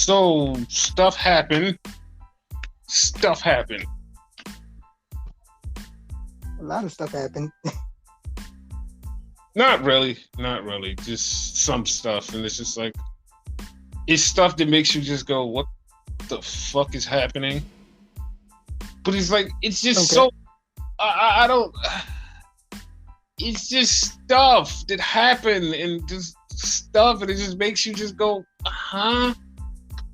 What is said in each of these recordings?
So stuff happened. Stuff happened. A lot of stuff happened. Not really. Not really. Just some stuff, and it's just like it's stuff that makes you just go, "What the fuck is happening?" But it's like it's just Okay. so. I don't. It's just stuff that happened and just stuff, and it just makes you just go, huh?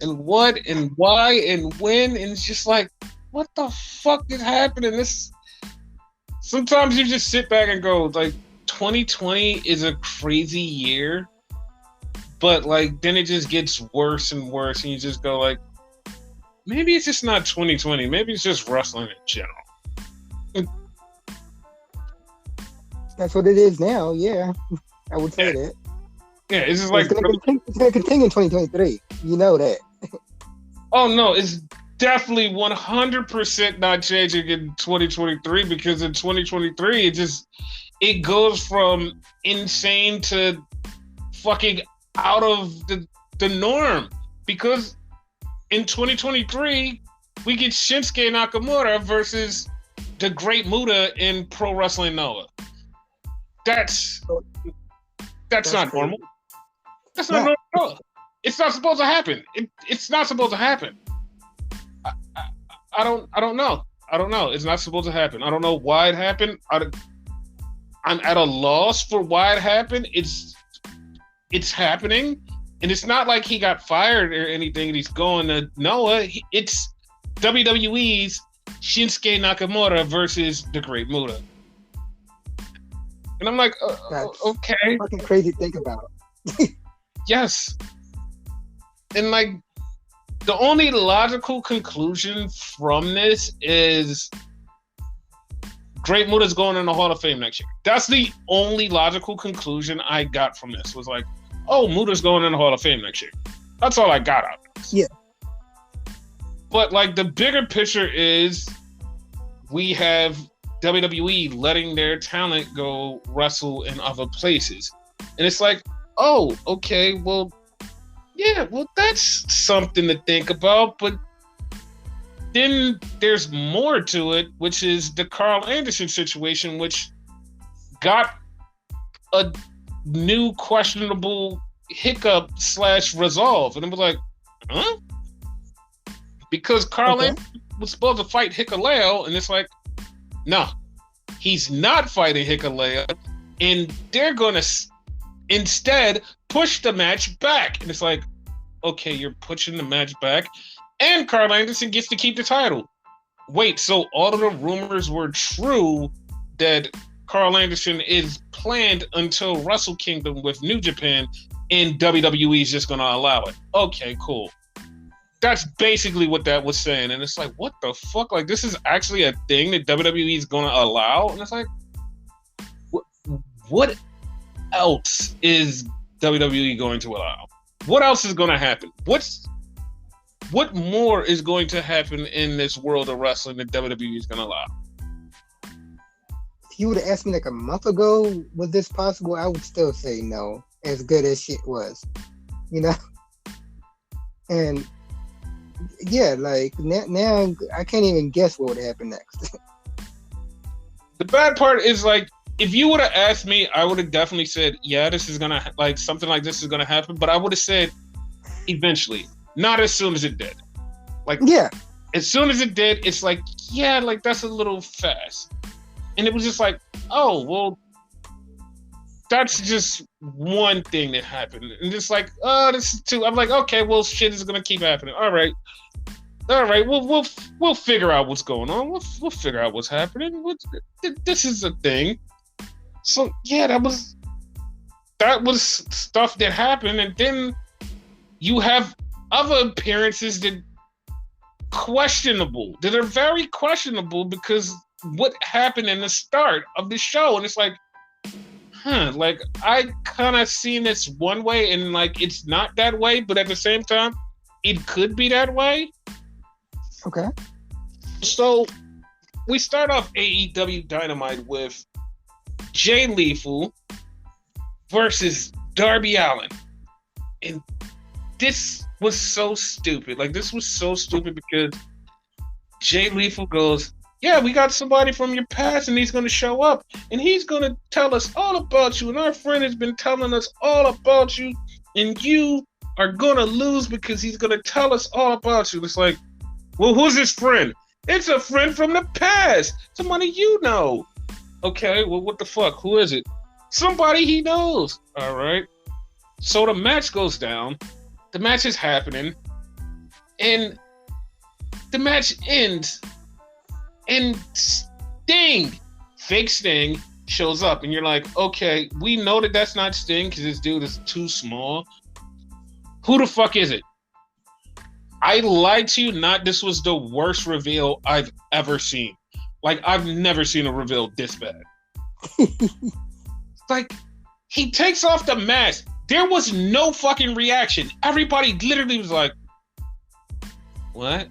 And what and why and when, and it's just like, what the fuck is happening? This sometimes you just sit back and go, like, 2020 is a crazy year, but like then it just gets worse and worse, and you just go like, maybe it's just not 2020, maybe it's just wrestling in general. That's what it is now. Yeah, I would say Yeah, that. yeah, it's just It's like gonna continue. It's gonna continue in 2023. You know that. oh no, it's definitely 100% not changing in 2023 because in 2023 it goes from insane to fucking out of the norm because in 2023 we get Shinsuke Nakamura versus the Great Muta in Pro Wrestling Noah. That's That's not crazy. normal. That's not Not. normal at all. It's not supposed to happen. It's not supposed to happen. I, I, I don't know. I don't know. It's not supposed to happen. I don't know why it happened. I'm at a loss for why it happened. It's happening, and it's not like he got fired or anything. And he's going to Noah. It's WWE's Shinsuke Nakamura versus the Great Muta, and I'm like, That's okay, fucking crazy to think about. yes, and like the only logical conclusion from this is Great Muta's going in the Hall of Fame next year. That's the only logical conclusion I got from this. Was like, oh, Muta's going in the Hall of Fame next year. That's all I got out of this. Yeah. But like the bigger picture is we have WWE letting their talent go wrestle in other places. And it's like, oh, okay, well, yeah, well, that's something to think about. But then there's more to it, which is the Carl Anderson situation, which got a new questionable hiccup / resolve. And it was like, huh? Because Carl Okay. Anderson was supposed to fight Hikuleo, and it's like, no, he's not fighting Hikuleo, and they're going to instead push the match back. And it's like, okay, you're pushing the match back, and Carl Anderson gets to keep the title. Wait, so all of the rumors were true that Carl Anderson is planned until Wrestle Kingdom with New Japan, and WWE is just going to allow it. Okay, cool. That's basically what that was saying. And it's like, what the fuck? Like, this is actually a thing that WWE is going to allow? And it's like, what else is WWE going to allow? What else is going to happen? What more is going to happen in this world of wrestling that WWE is going to allow? If you would have asked me like a month ago, was this possible? I would still say no. As good as shit was, you know. And yeah, like now I can't even guess what would happen next. The bad part is like, if you would have asked me, I would have definitely said, yeah, this is gonna like something like this is gonna happen. But I would have said eventually, not as soon as it did. Like, Yeah. as soon as it did, it's like, yeah, like that's a little fast. And it was just like, oh, well, that's just one thing that happened. And it's like, oh, this is two. I'm like, okay, well, shit is gonna keep happening. All right, we'll figure out what's going on. We'll figure out what's happening. This is a thing. So yeah, that was stuff that happened, and then you have other appearances that are very questionable because what happened in the start of the show, and it's like, like I kind of seen this one way, and like it's not that way, but at the same time, it could be that way. Okay. So we start off AEW Dynamite with Jay Lethal versus Darby Allin. And this was so stupid. Like, this was so stupid because Jay Lethal goes, yeah, we got somebody from your past and he's going to show up and he's going to tell us all about you. And our friend has been telling us all about you and you are going to lose because he's going to tell us all about you. It's like, well, who's his friend? It's a friend from the past. Somebody you know. Okay, well, what the fuck? Who is it? Somebody he knows. All right. So the match goes down. The match is happening. And the match ends. And Sting, fake Sting, shows up. And you're like, okay, we know that that's not Sting because this dude is too small. Who the fuck is it? I lied to you not. This was the worst reveal I've ever seen. Like, I've never seen a reveal this bad. Like, he takes off the mask. There was no fucking reaction. Everybody literally was like, what?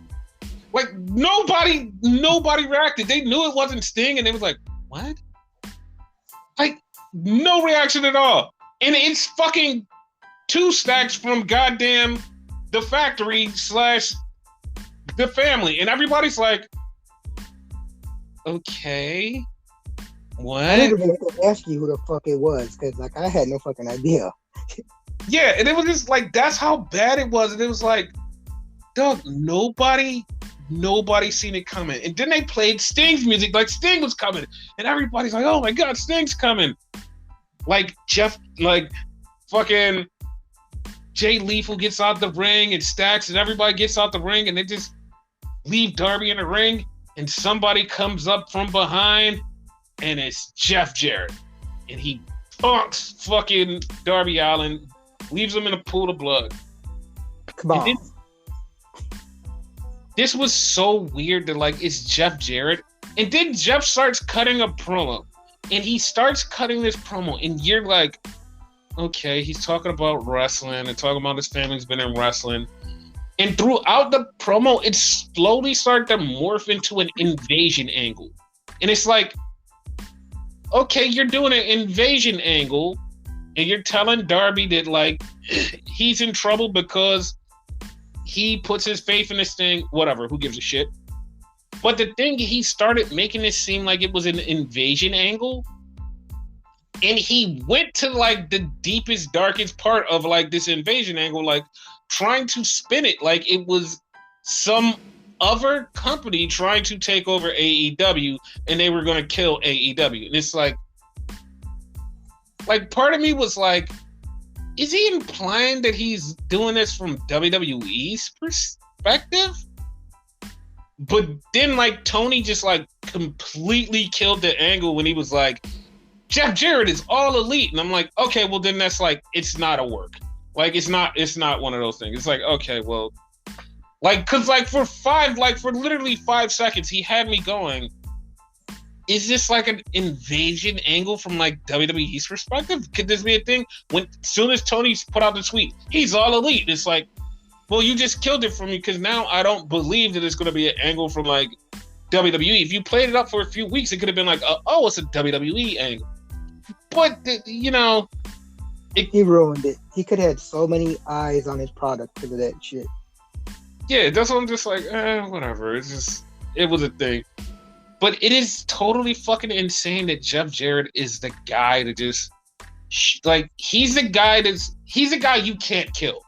Like, nobody reacted. They knew it wasn't Sting, and they was like, what? Like, no reaction at all. And it's fucking 2 stacks from goddamn the factory / the family. And everybody's like, okay, what? I didn't even ask you who the fuck it was because, like, I had no fucking idea. Yeah, and it was just like, that's how bad it was. And it was like, dog, nobody seen it coming. And then they played Sting's music, like Sting was coming. And everybody's like, oh my God, Sting's coming. Like, fucking Jay Lethal gets out the ring and Stacks and everybody gets out the ring and they just leave Darby in the ring. And somebody comes up from behind and it's Jeff Jarrett. And he punks fucking Darby Allin, leaves him in a pool of blood. Come on. This was so weird that, like, it's Jeff Jarrett. And then Jeff starts cutting a promo. And he starts cutting this promo. And you're like, okay, he's talking about wrestling and talking about his family's been in wrestling. And throughout the promo, it slowly started to morph into an invasion angle. And it's like, okay, you're doing an invasion angle. And you're telling Darby that, like, he's in trouble because he puts his faith in this thing, whatever, who gives a shit. But the thing, he started making it seem like it was an invasion angle. And he went to, like, the deepest, darkest part of, like, this invasion angle, like, trying to spin it like it was some other company trying to take over AEW and they were going to kill AEW. And it's like, part of me was like, is he implying that he's doing this from WWE's perspective? But then, like, Tony just, like, completely killed the angle when he was like, Jeff Jarrett is all elite. And I'm like, okay, well, then that's like, it's not a work. Like, it's not one of those things. It's like, okay, well, like, cause like for literally 5 seconds, he had me going, is this like an invasion angle from like WWE's perspective? Could this be a thing? When soon as Tony put out the tweet, he's all elite. It's like, well, you just killed it for me because now I don't believe that it's going to be an angle from like WWE. If you played it up for a few weeks, it could have been like, oh, it's a WWE angle. But you know, he ruined it. He could have had so many eyes on his product because of that shit. Yeah, that's what I'm just like, whatever. It's just, it was a thing. But it is totally fucking insane that Jeff Jarrett is the guy to just, like, he's the guy you can't kill.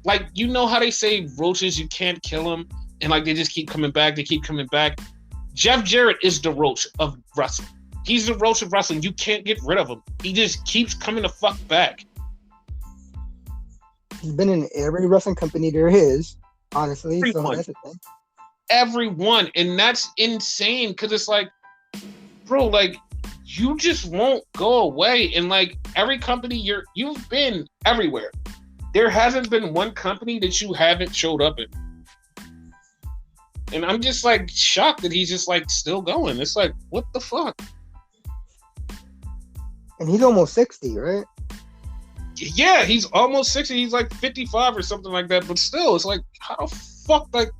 Like, you know how they say roaches, you can't kill them, and like they just keep coming back, Jeff Jarrett is the roach of wrestling. He's the roach of wrestling. You can't get rid of him. He just keeps coming the fuck back. He's been in every wrestling company there is, honestly. Everyone. So that's the thing. Everyone. And that's insane because it's like, bro, like, you just won't go away. And like every company you've been everywhere. There hasn't been one company that you haven't showed up in. And I'm just like shocked that he's just like still going. It's like, what the fuck? And he's almost 60, right? Yeah, he's almost 60. He's like 55 or something like that. But still, it's like, how the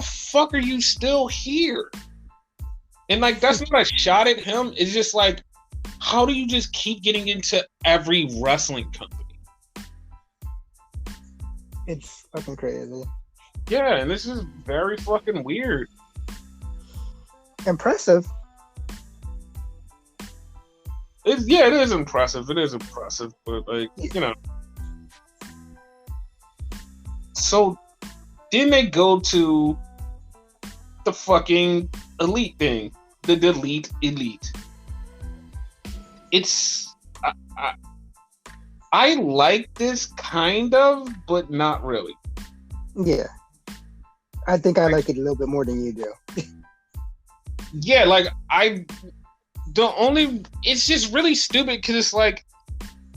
fuck are you still here? And like, that's not a shot at him. It's just like, how do you just keep getting into every wrestling company? It's fucking crazy. Yeah, and this is very fucking weird. Impressive. It is impressive. It is impressive, but like, you know. So then they go to the fucking elite thing, the delete elite. It's I like this kind of, but not really. Yeah, I think I like it a little bit more than you do. Yeah, like it's just really stupid because it's like,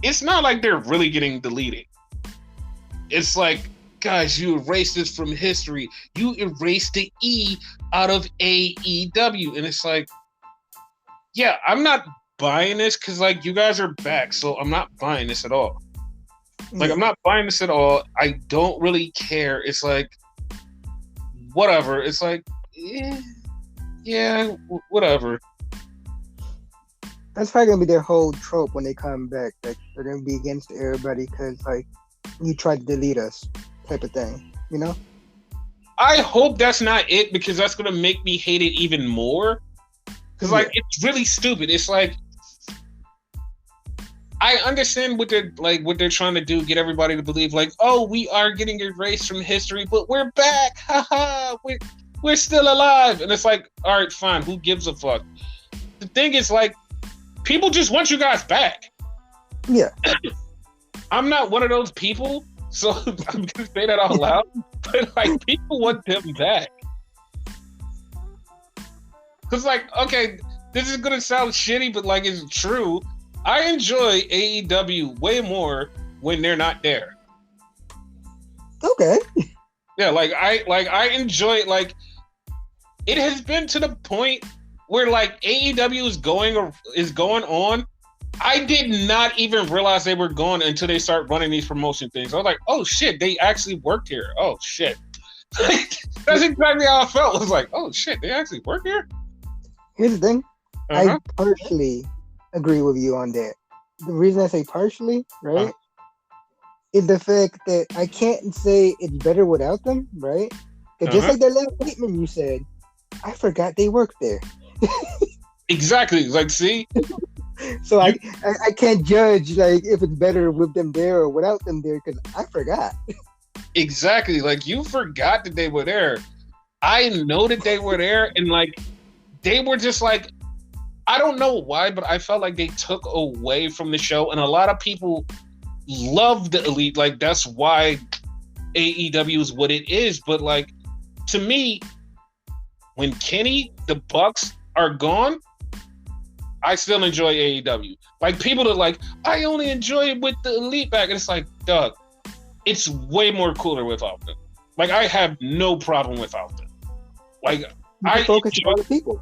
it's not like they're really getting deleted. It's like, guys, you erased this from history. You erased the E out of AEW. And it's like, yeah, I'm not buying this because, like, you guys are back. So I'm not buying this at all. Like, I'm not buying this at all. I don't really care. It's like, whatever. It's like, yeah, whatever. That's probably gonna be their whole trope when they come back. Like, they're gonna be against everybody because, like, you tried to delete us, type of thing. You know? I hope that's not it, because that's gonna make me hate it even more. Because like, it's really stupid. It's like, I understand what they're trying to do, get everybody to believe, like, oh, we are getting erased from history, but we're back. Haha, we're still alive. And it's like, all right, fine. Who gives a fuck? The thing is, like, people just want you guys back. Yeah. I'm not one of those people, so I'm gonna say that out loud. But like, people want them back. Cause like, okay, this is gonna sound shitty, but like, it's true. I enjoy AEW way more when they're not there. Okay. Yeah, like I enjoy it. Like, it has been to the point where like AEW is going on. I did not even realize they were gone until they start running these promotion things. I was like, oh shit, they actually worked here. Oh shit. That's exactly how I felt. I was like, oh shit, they actually work here? Here's the thing. I partially agree with you on that. The reason I say partially, right, is the fact that I can't say it's better without them, right? Because just like that last statement you said, I forgot they worked there. Exactly. Like, see? So I can't judge like if it's better with them there or without them there, because I forgot. Exactly. Like, you forgot that they were there. I know that they were there, and like, they were just like, I don't know why, but I felt like they took away from the show, and a lot of people love the Elite. Like, that's why AEW is what it is. But like, to me, when Kenny, the Bucks are gone, I still enjoy AEW. Like, people are like, I only enjoy it with the Elite back. And it's like, Doug, it's way more cooler without them. Like, I have no problem without them. Like, I focus on the people.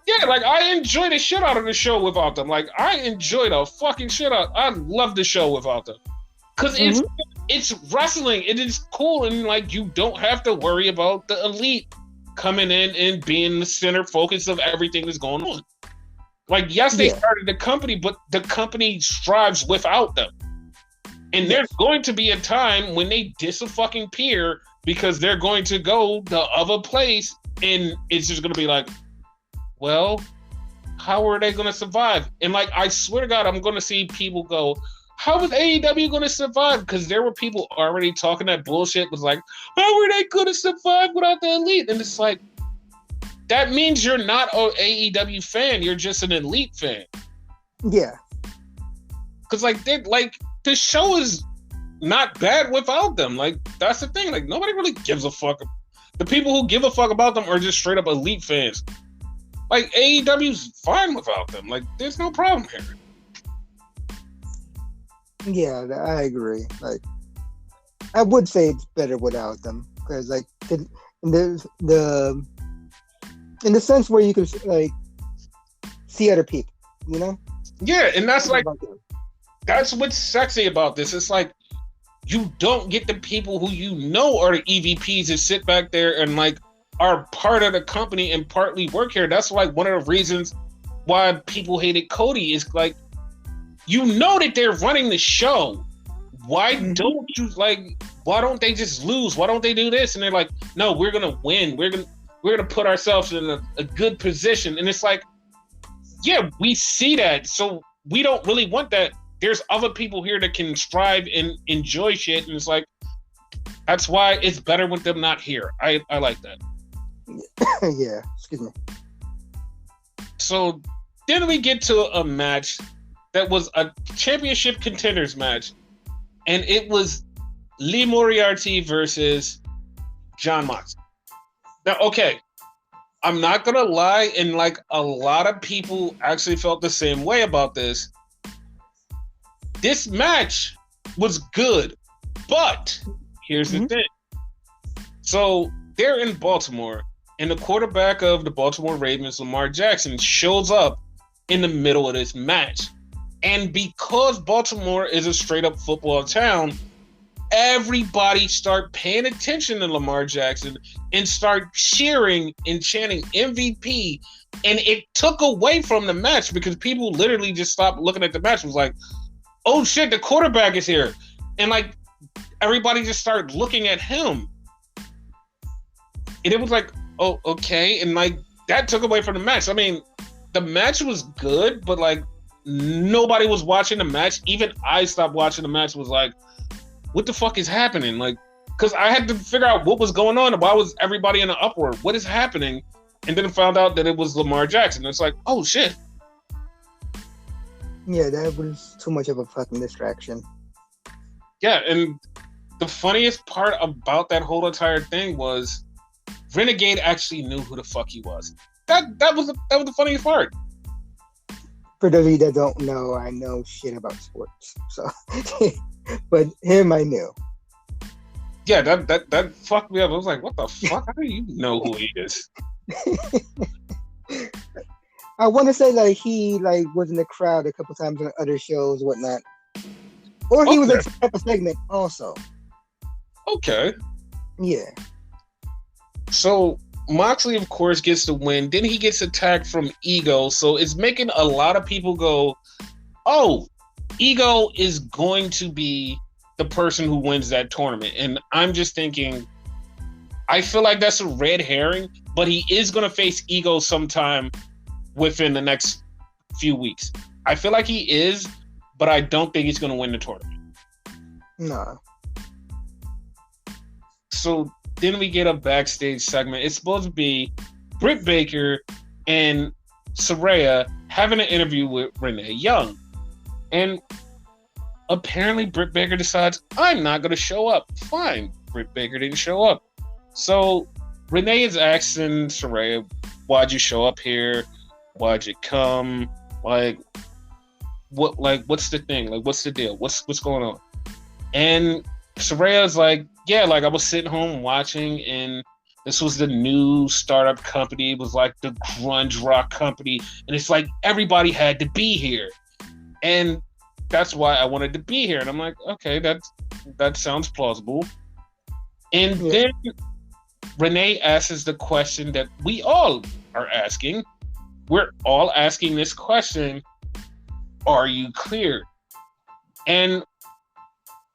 Yeah, like, I enjoy the shit out of the show without them. Like, I enjoy the fucking shit out. I love the show without them. Because it's wrestling. It is cool. And like, you don't have to worry about the Elite coming in and being the center focus of everything that's going on. Like, yes, they started the company, but the company strives without them. And there's going to be a time when they fucking peer, because they're going to go the other place, and it's just going to be like, well, how are they going to survive? And like, I swear to God, I'm going to see people go, how is AEW going to survive? Because there were people already talking that bullshit, was like, how are they going to survive without the Elite? And it's like, that means you're not an AEW fan. You're just an Elite fan. Yeah. Because like, the show is not bad without them. Like, that's the thing. Like, nobody really gives a fuck. The people who give a fuck about them are just straight up Elite fans. Like, AEW's fine without them. Like, there's no problem here. Yeah, I agree. Like, I would say it's better without them, because like, in the sense where you can like see other people, you know? Yeah, and that's like, that's what's sexy about this. It's like, you don't get the people who you know are the EVPs that sit back there and like are part of the company and partly work here. That's like one of the reasons why people hated Cody, is like, you know that they're running the show. Why don't you like why don't they just lose? Why don't they do this? And they're like, no, we're gonna win. We're gonna put ourselves in a good position. And it's like, yeah, we see that, so we don't really want that. There's other people here that can strive and enjoy shit, and it's like, that's why it's better with them not here. I like that. Yeah, excuse me. So then we get to a match that was a championship contenders match, and it was Lee Moriarty versus John Moxley. Now, okay, I'm not gonna lie, and like a lot of people actually felt the same way about this. This match was good, but here's the thing. So they're in Baltimore, and the quarterback of the Baltimore Ravens, Lamar Jackson, shows up in the middle of this match. And because Baltimore is a straight up football town, everybody start paying attention to Lamar Jackson and start cheering and chanting MVP. And it took away from the match because people literally just stopped looking at the match and was like, oh shit, the quarterback is here. And like everybody just started looking at him. And it was like, oh, okay. And like that took away from the match. I mean, the match was good, but like nobody was watching the match. Even I stopped watching the match, was like, what the fuck is happening? Like, because I had to figure out what was going on and why was everybody in an uproar? What is happening? And then found out that it was Lamar Jackson. It's like, oh shit. Yeah, that was too much of a fucking distraction. Yeah, and the funniest part about that whole entire thing was Renegade actually knew who the fuck he was. That was the funniest part. For those of you that don't know, I know shit about sports, so but him I knew. Yeah, that fucked me up. I was like, what the fuck? How do you know who he is? I want to say like he like was in the crowd a couple times on other shows, whatnot, or he was in some type of segment also. Okay. Yeah. So Moxley, of course, gets the win. Then he gets attacked from Ego, so it's making a lot of people go, "Oh, Ego is going to be the person who wins that tournament." And I'm just thinking, I feel like that's a red herring, but he is going to face Ego sometime within the next few weeks. I feel like he is, but I don't think he's going to win the tournament. No. So then we get a backstage segment. It's supposed to be Britt Baker and Saraya having an interview with Renee Young. And apparently Britt Baker decides, I'm not going to show up. Fine. Britt Baker didn't show up. So Renee is asking Saraya, why'd you show up here? Why'd you come? Like, what's the thing? Like, what's the deal? What's going on? And Saraya's like, yeah, like I was sitting home watching, and this was the new startup company. It was like the grunge rock company, and it's like everybody had to be here, and that's why I wanted to be here. And I'm like, okay, that sounds plausible. And then Renee asks the question that we all are asking. We're all asking this question: are you cleared? And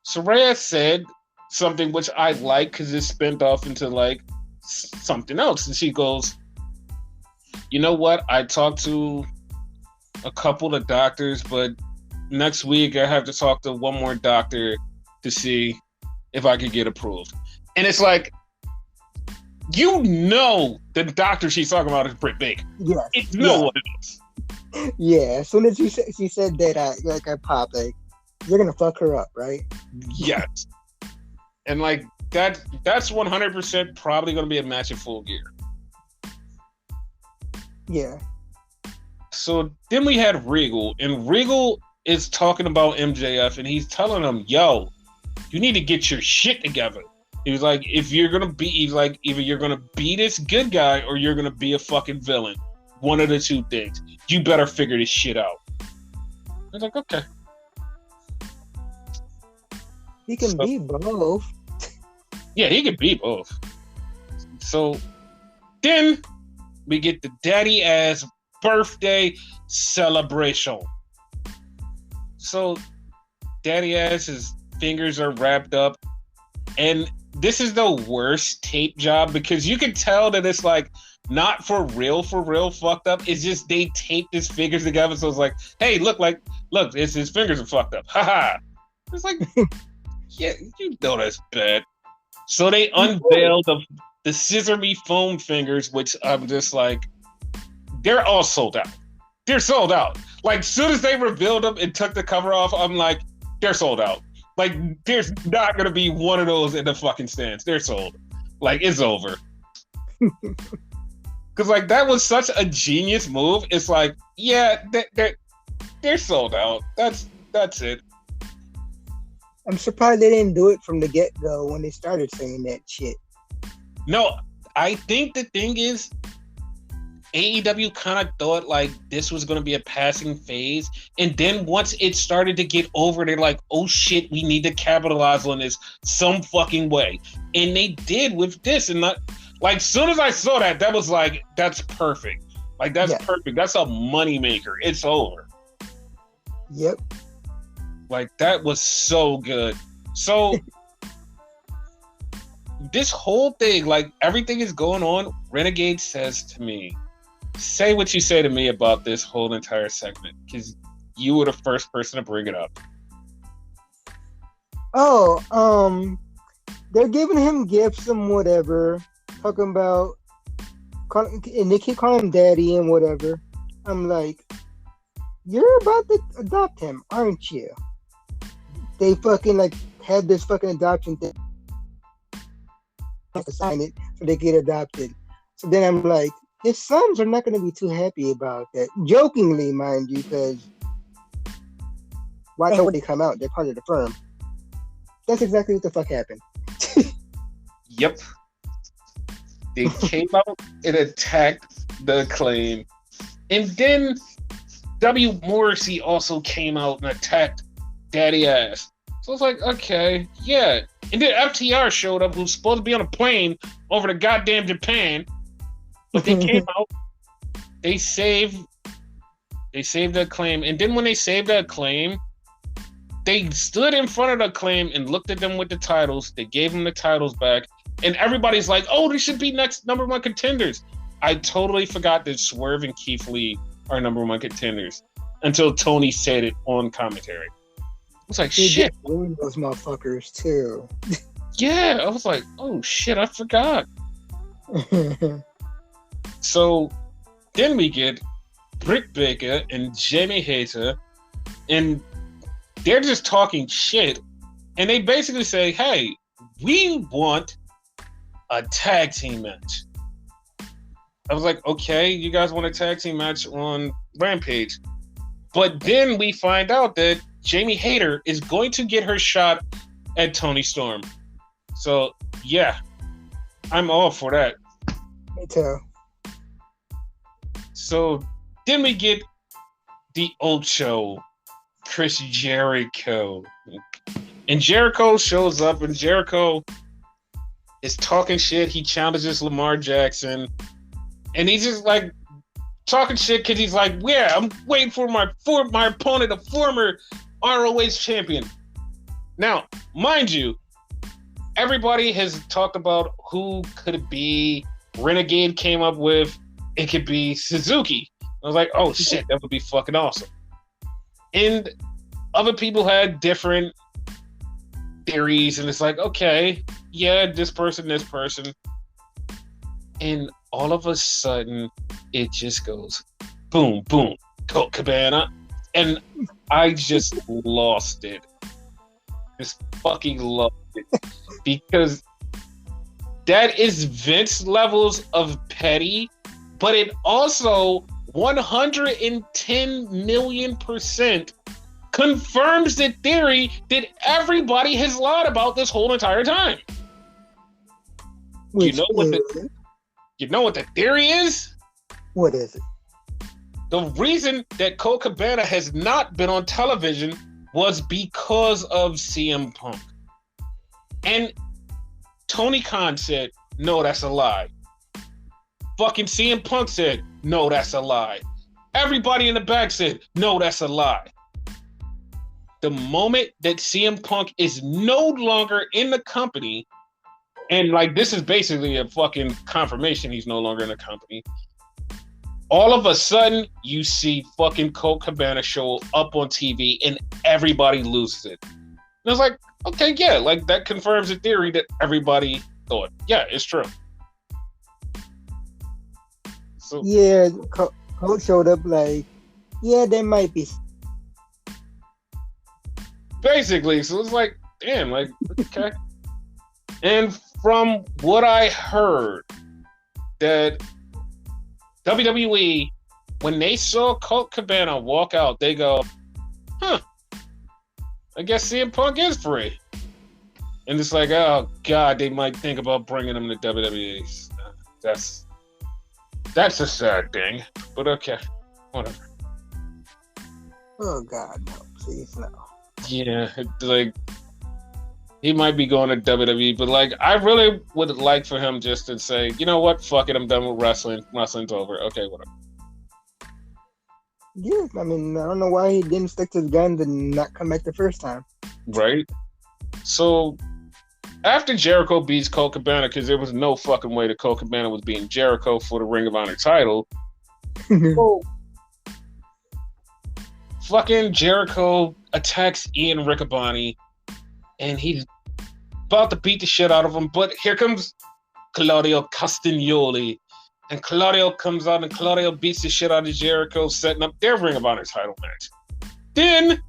Saraya said something which I like because it spent off into like something else. And she goes, you know what? I talked to a couple of doctors, but next week I have to talk to one more doctor to see if I could get approved. And it's like, you know, the doctor she's talking about is Britt Baker. Yes. It's what it is. Yeah. As soon as she said that, I popped like, you're gonna fuck her up, right? Yes. And like that's 100% probably gonna be a match in Full Gear. Yeah. So then we had Regal, and Regal is talking about MJF, and he's telling him, yo, you need to get your shit together. He was like, if you're gonna be, he's like, either you're gonna be this good guy or you're gonna be a fucking villain. One of the two things. You better figure this shit out. I was like, okay. He can be both. Yeah, he can be both. So then we get the daddy ass birthday celebration. So daddy ass, his fingers are wrapped up And this is the worst tape job because you can tell that it's like not for real fucked up. It's just they taped his fingers together. So it's like, hey, look, his fingers are fucked up. Haha. It's like, yeah, you know that's bad. So they unveiled the Scissor Me foam fingers, which I'm just like, they're all sold out. They're sold out. Like, soon as they revealed them and took the cover off, I'm like, they're sold out. Like, there's not going to be one of those in the fucking stands. They're sold. Like, it's over. Because, like, that was such a genius move. It's like, yeah, they're sold out. That's it. I'm surprised they didn't do it from the get-go when they started saying that shit. No, I think the thing is, AEW kind of thought like this was going to be a passing phase, and then once it started to get over, they're like, "Oh shit, we need to capitalize on this some fucking way," and they did with this. And not like, soon as I saw that, that was like, "That's perfect. Like that's perfect. That's a moneymaker. It's over." Yep. Like that was so good. So this whole thing, like everything is going on. Renegade says to me, say what you say to me about this whole entire segment, because you were the first person to bring it up. Oh, they're giving him gifts and whatever, talking about, and they keep calling him daddy and whatever. I'm like, you're about to adopt him, aren't you? They fucking like had this fucking adoption thing. Have to sign it so they get adopted. So then I'm like, his sons are not going to be too happy about that. Jokingly, mind you, because why would they come out? They're part of the firm. That's exactly what the fuck happened. Yep. They came out and attacked the Acclaim. And then W. Morrissey also came out and attacked Daddy Ass. So it's like, okay, yeah. And then FTR showed up, who's supposed to be on a plane over to goddamn Japan. But they came out, they saved the Acclaim. And then when they saved the Acclaim, they stood in front of the Acclaim and looked at them with the titles. They gave them the titles back. And everybody's like, oh, they should be next number one contenders. I totally forgot that Swerve and Keith Lee are number one contenders until Tony said it on commentary. I was like, shit. Those motherfuckers, too. Yeah, I was like, oh, shit, I forgot. So then we get Britt Baker and Jamie Hayter, and they're just talking shit. And they basically say, hey, we want a tag team match. I was like, okay, you guys want a tag team match on Rampage. But then we find out that Jamie Hayter is going to get her shot at Toni Storm. So, yeah, I'm all for that. Me too. So then we get the Ocho, Chris Jericho. And Jericho shows up, and Jericho is talking shit. He challenges Lamar Jackson. And he's just like talking shit because he's like, yeah, I'm waiting for my opponent, a former ROH champion. Now, mind you, everybody has talked about who could it be. Renegade came up with, it could be Suzuki. I was like, oh shit, that would be fucking awesome. And other people had different theories, and it's like, okay, yeah, this person. And all of a sudden, it just goes boom, boom, Colt Cabana. And I just lost it. Just fucking lost it. Because that is Vince levels of petty, but it also 110 million% confirms the theory that everybody has lied about this whole entire time. You know what the theory is? What is it? The reason that Colt Cabana has not been on television was because of CM Punk. And Tony Khan said, no, that's a lie. Fucking CM Punk said, no, that's a lie. Everybody in the back said, no, that's a lie. the moment that CM Punk is no longer in the company, and like this is basically a fucking confirmation he's no longer in the company. All of a sudden, you see fucking Colt Cabana show up on TV, and everybody loses it. And I was like, okay, yeah, like that confirms the theory that everybody thought. Yeah, it's true. So yeah, Colt showed up like, yeah, there might be. basically, so it's like, damn, like, okay. And from what I heard, that WWE, when they saw Colt Cabana walk out, they go, huh, I guess CM Punk is free. And it's like, oh, God, they might think about bringing him to WWE. That's a sad thing. But okay, whatever. Oh, God, no, please, no. Yeah, like, he might be going to WWE, but like, I really would like for him just to say, you know what, fuck it, I'm done with wrestling. Wrestling's over. Okay, whatever. Yeah, I mean, I don't know why he didn't stick to his guns and not come back the first time. Right? So, after Jericho beats Colt Cabana, because there was no fucking way that Colt Cabana was beating Jericho for the Ring of Honor title, so, fucking Jericho attacks Ian Riccaboni, and he's about to beat the shit out of him, but here comes Claudio Castagnoli, and Claudio comes out, and Claudio beats the shit out of Jericho, setting up their Ring of Honor title match. Then,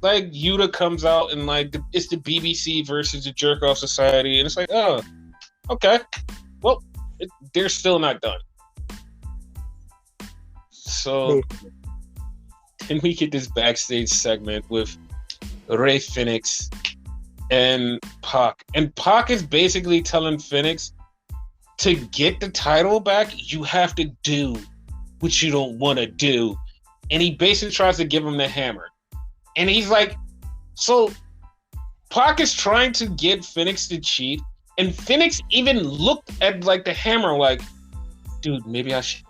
like, Yuta comes out, and like, it's the BBC versus the Jerk Off Society, and it's like, oh, okay, well, they're still not done. So, then we get this backstage segment with Rey Fenix and Pac. And Pac is basically telling Fenix, to get the title back, you have to do what you don't want to do. And he basically tries to give him the hammer. And he's like, so Pac is trying to get Fenix to cheat. And Fenix even looked at like the hammer like, dude, maybe this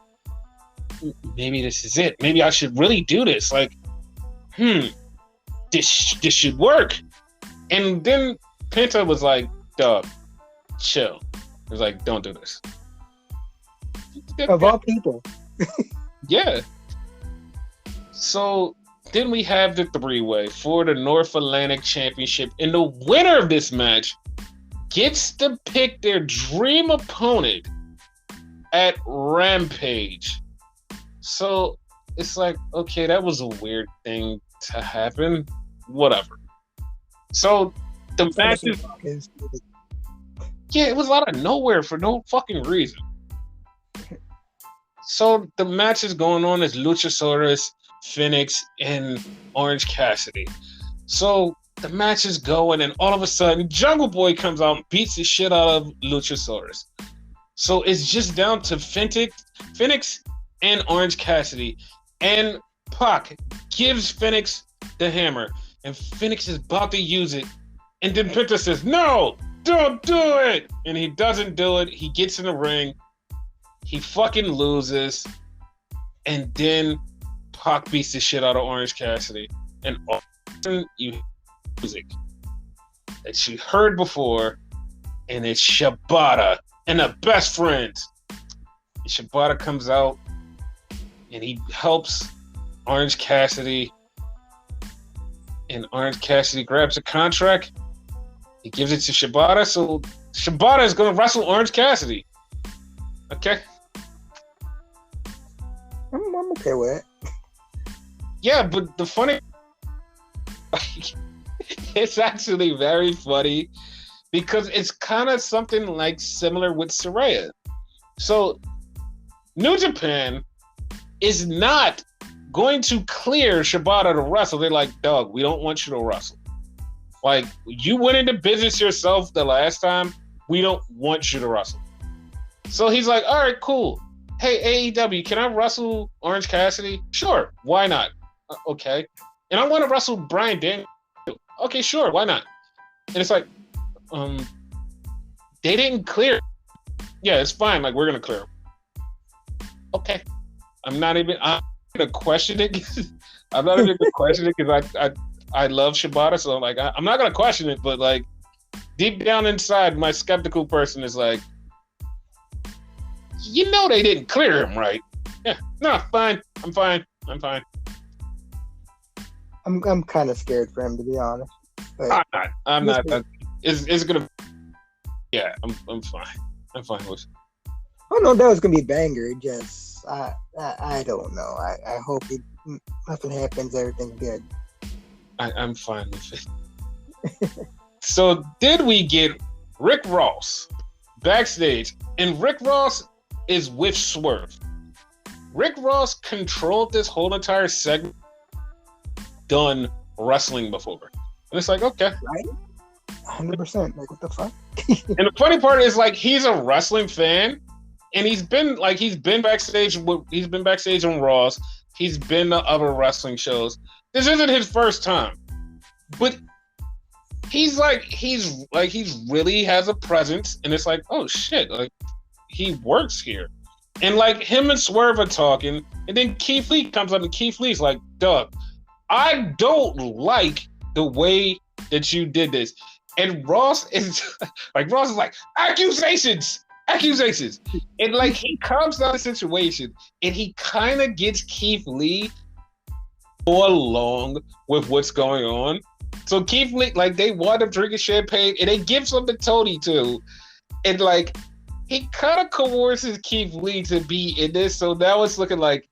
is it. Maybe I should really do this. Like, this should work. And then Penta was like, dog, chill. He was like, don't do this. Of all people. Yeah. So then we have the three-way for the North Atlantic Championship. And the winner of this match gets to pick their dream opponent at Rampage. So it's like, okay, that was a weird thing to happen. Whatever. So the match is... Yeah, it was out of nowhere for no fucking reason. So the match is going on as Luchasaurus, Phoenix, and Orange Cassidy. So the match is going, and all of a sudden, Jungle Boy comes out and beats the shit out of Luchasaurus. So it's just down to Phoenix and Orange Cassidy. And Pac gives Phoenix the hammer, and Phoenix is about to use it. And then Penta says, no! Don't do it! And he doesn't do it. He gets in the ring. He fucking loses. And then Pac beats the shit out of Orange Cassidy. And all of a sudden, you hear music that you heard before. And it's Shibata and the best friends. And Shibata comes out. And he helps Orange Cassidy. And Orange Cassidy grabs a contract. He gives it to Shibata, so Shibata is going to wrestle Orange Cassidy. Okay? I'm okay with it. Yeah, but the funny... it's actually very funny because it's kind of something like similar with Saraya. So, New Japan is not going to clear Shibata to wrestle. They're like, dog, we don't want you to wrestle. Like, you went into business yourself the last time. We don't want you to wrestle. So he's like, all right, cool. Hey, AEW, can I wrestle Orange Cassidy? Sure. Why not? Okay. And I want to wrestle Bryan Danielson. Okay, sure. Why not? And it's like, they didn't clear. Yeah, it's fine. Like, we're going to clear him. Okay. I'm not even going to question it. I'm not even going to question it because I love Shibata, so like I'm not gonna question it, but like deep down inside, my skeptical person is like, they didn't clear him, right? Yeah, no, fine. I'm fine. I'm kind of scared for him, to be honest. But I'm not. It's gonna. Yeah, I'm fine. I'm fine with it. Oh no, that was gonna be a banger. Just I don't know. I hope nothing happens. Everything's good. I'm fine with it. So did we get Rick Ross backstage? And Rick Ross is with Swerve. Rick Ross controlled this whole entire segment. Done wrestling before, and it's like, okay, right, 100%. Like, what the fuck? And the funny part is, like, he's a wrestling fan, and he's been backstage. He's been backstage on Raws. He's been to other wrestling shows. This isn't his first time, but he's really has a presence, and it's like, oh shit, like he works here. And like him and Swerve are talking, and then Keith Lee comes up, and Keith Lee's like, Doug, I don't like the way that you did this. And Ross is like, accusations. And like he comes down the situation, and he kind of gets Keith Lee go along with what's going on. So Keith Lee, like, they wind up drinking champagne, and they give some to Tony too. And like he kind of coerces Keith Lee to be in this, so now it's looking like,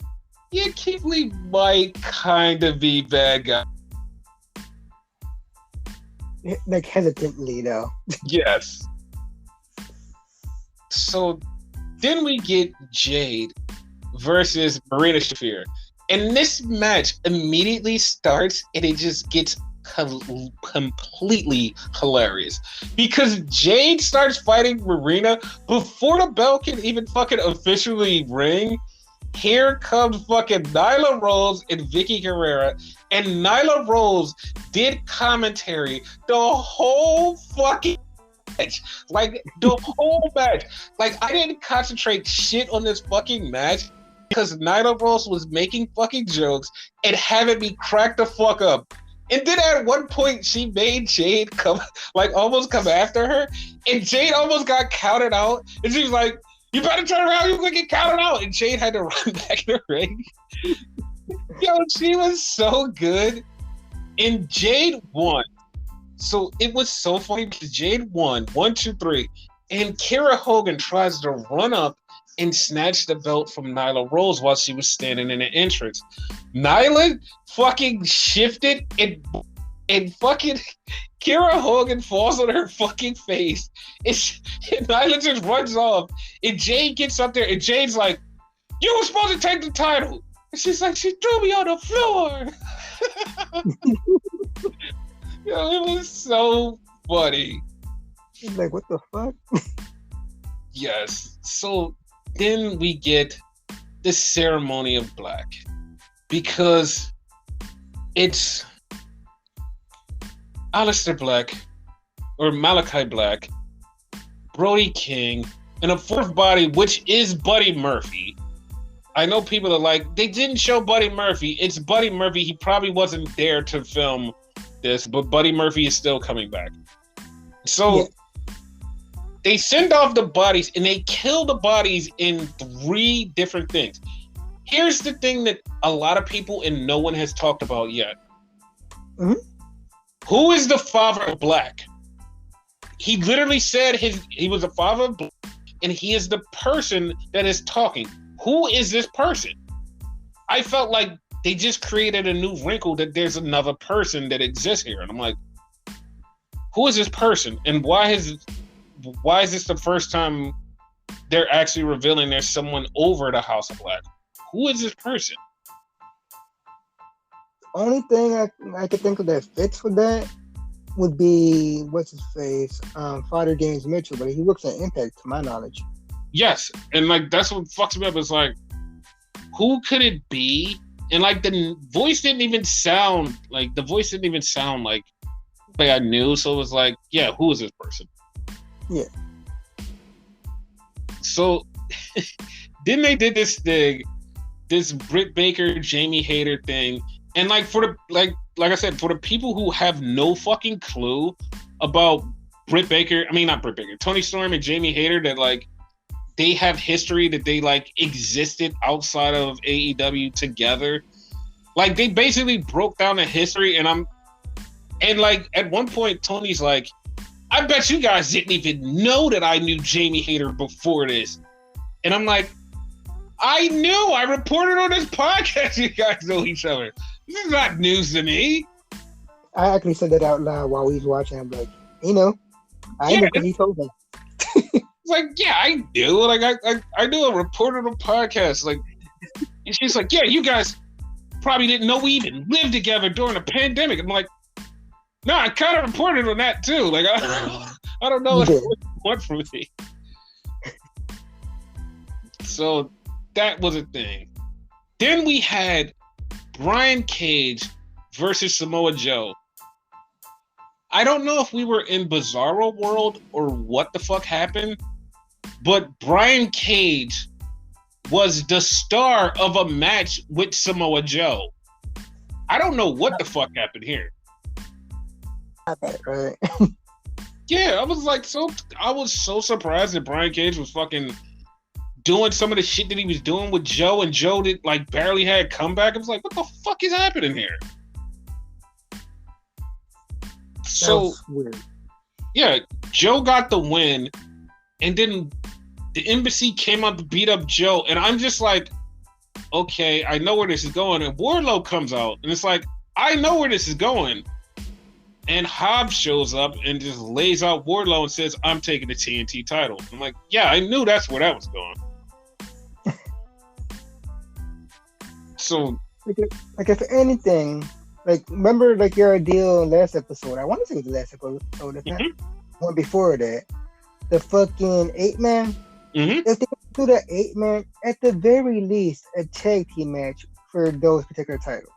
yeah, Keith Lee might kind of be bad guy. Like, hesitantly, though. Yes. So then we get Jade versus Marina Shafir. And this match immediately starts, and it just gets completely hilarious. Because Jade starts fighting Marina before the bell can even fucking officially ring. Here comes fucking Nyla Rose and Vicky Guerrera, and Nyla Rose did commentary the whole fucking match. Like, the whole match. Like, I didn't concentrate shit on this fucking match because Nyla Rose was making fucking jokes and having me crack the fuck up. And then at one point, she made Jade almost come after her, and Jade almost got counted out, and she was like, you better turn around, you're gonna get counted out. And Jade had to run back in the ring. Yo, she was so good. And Jade won. So it was so funny because Jade won 1, 2, 3. And Kara Hogan tries to run up and snatch the belt from Nyla Rose while she was standing in the entrance. Nyla fucking shifted and fucking Kara Hogan falls on her fucking face. And Nyla just runs off. And Jade gets up there, and Jade's like, you were supposed to take the title. And she's like, she threw me on the floor. Yo, it was so funny. She's like, what the fuck? Yes. So then we get the ceremony of black. Because it's Aleister Black, or Malachi Black, Brody King, and a fourth body, which is Buddy Murphy. I know people are like, they didn't show Buddy Murphy. It's Buddy Murphy. He probably wasn't there to film this, but Buddy Murphy is still coming back. So they send off the bodies, and they kill the bodies in 3 different things. Here's the thing that a lot of people and no one has talked about yet. Mm-hmm. Who is the father of Black? He literally said he was the father of Black, and he is the person that is talking. Who is this person? I felt like they just created a new wrinkle that there's another person that exists here. And I'm like, who is this person? And why is this the first time they're actually revealing there's someone over the House of Black? Who is this person? Only thing I could think of that fits with that would be, what's his face? Father James Mitchell, but he works at Impact, to my knowledge. Yes, and like that's what fucks me up. It's like, who could it be? And like the voice didn't even sound like I knew. So it was like, yeah, who is this person? Yeah. So then they did this thing, this Britt Baker, Jamie Hayter thing, And like for the like I said, for the people who have no fucking clue about Britt Baker, I mean not Britt Baker, Tony Storm and Jamie Hayter, that like they have history, that they like existed outside of AEW together. Like they basically broke down the history, and like at one point Tony's like, I bet you guys didn't even know that I knew Jamie Hayter before this. And I'm like, I knew. I reported on this podcast. You guys know each other. This is not news to me. I actually said that out loud while we was watching. I'm like, I know because he told me. It's like, yeah, I knew. Like, I knew a reporter on a podcast. Like, and she's like, yeah, you guys probably didn't know we even lived together during a pandemic. I'm like, no, I kind of reported on that too. Like, I don't know what you want from me. So that was a thing. Then we had Brian Cage versus Samoa Joe. I don't know if we were in Bizarro World or what the fuck happened, but Brian Cage was the star of a match with Samoa Joe. I don't know what the fuck happened here. Right. Yeah, I was so surprised that Brian Cage was fucking doing some of the shit that he was doing with Joe, and Joe did like barely had a comeback. I was like, what the fuck is happening here? So weird. Yeah, Joe got the win, and then the Embassy came out to beat up Joe, and I'm just like, okay, I know where this is going. And Wardlow comes out, and it's like, I know where this is going. And Hobbs shows up and just lays out Wardlow and says, I'm taking the TNT title. I'm like, yeah, I knew that's where that was going. So, like if anything, like remember like your deal last episode. I want to say it was the last episode. If not one before that, the fucking 8-man. Mm-hmm. If they do the 8-man, at the very least, a tag team match for those particular titles.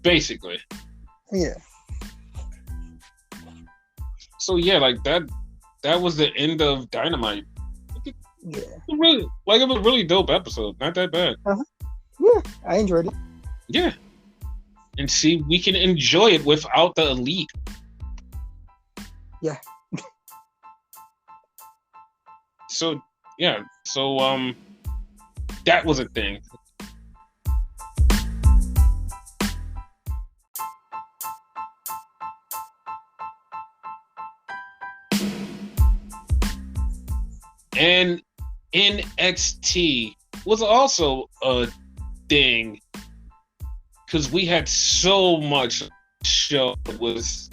Basically. Yeah. So yeah, like that was the end of Dynamite. Yeah. It was a really dope episode. Not that bad. Uh-huh. Yeah, I enjoyed it. Yeah. And see, we can enjoy it without the Elite. Yeah. So yeah, that was a thing. And NXT was also a thing because we had so much show. It was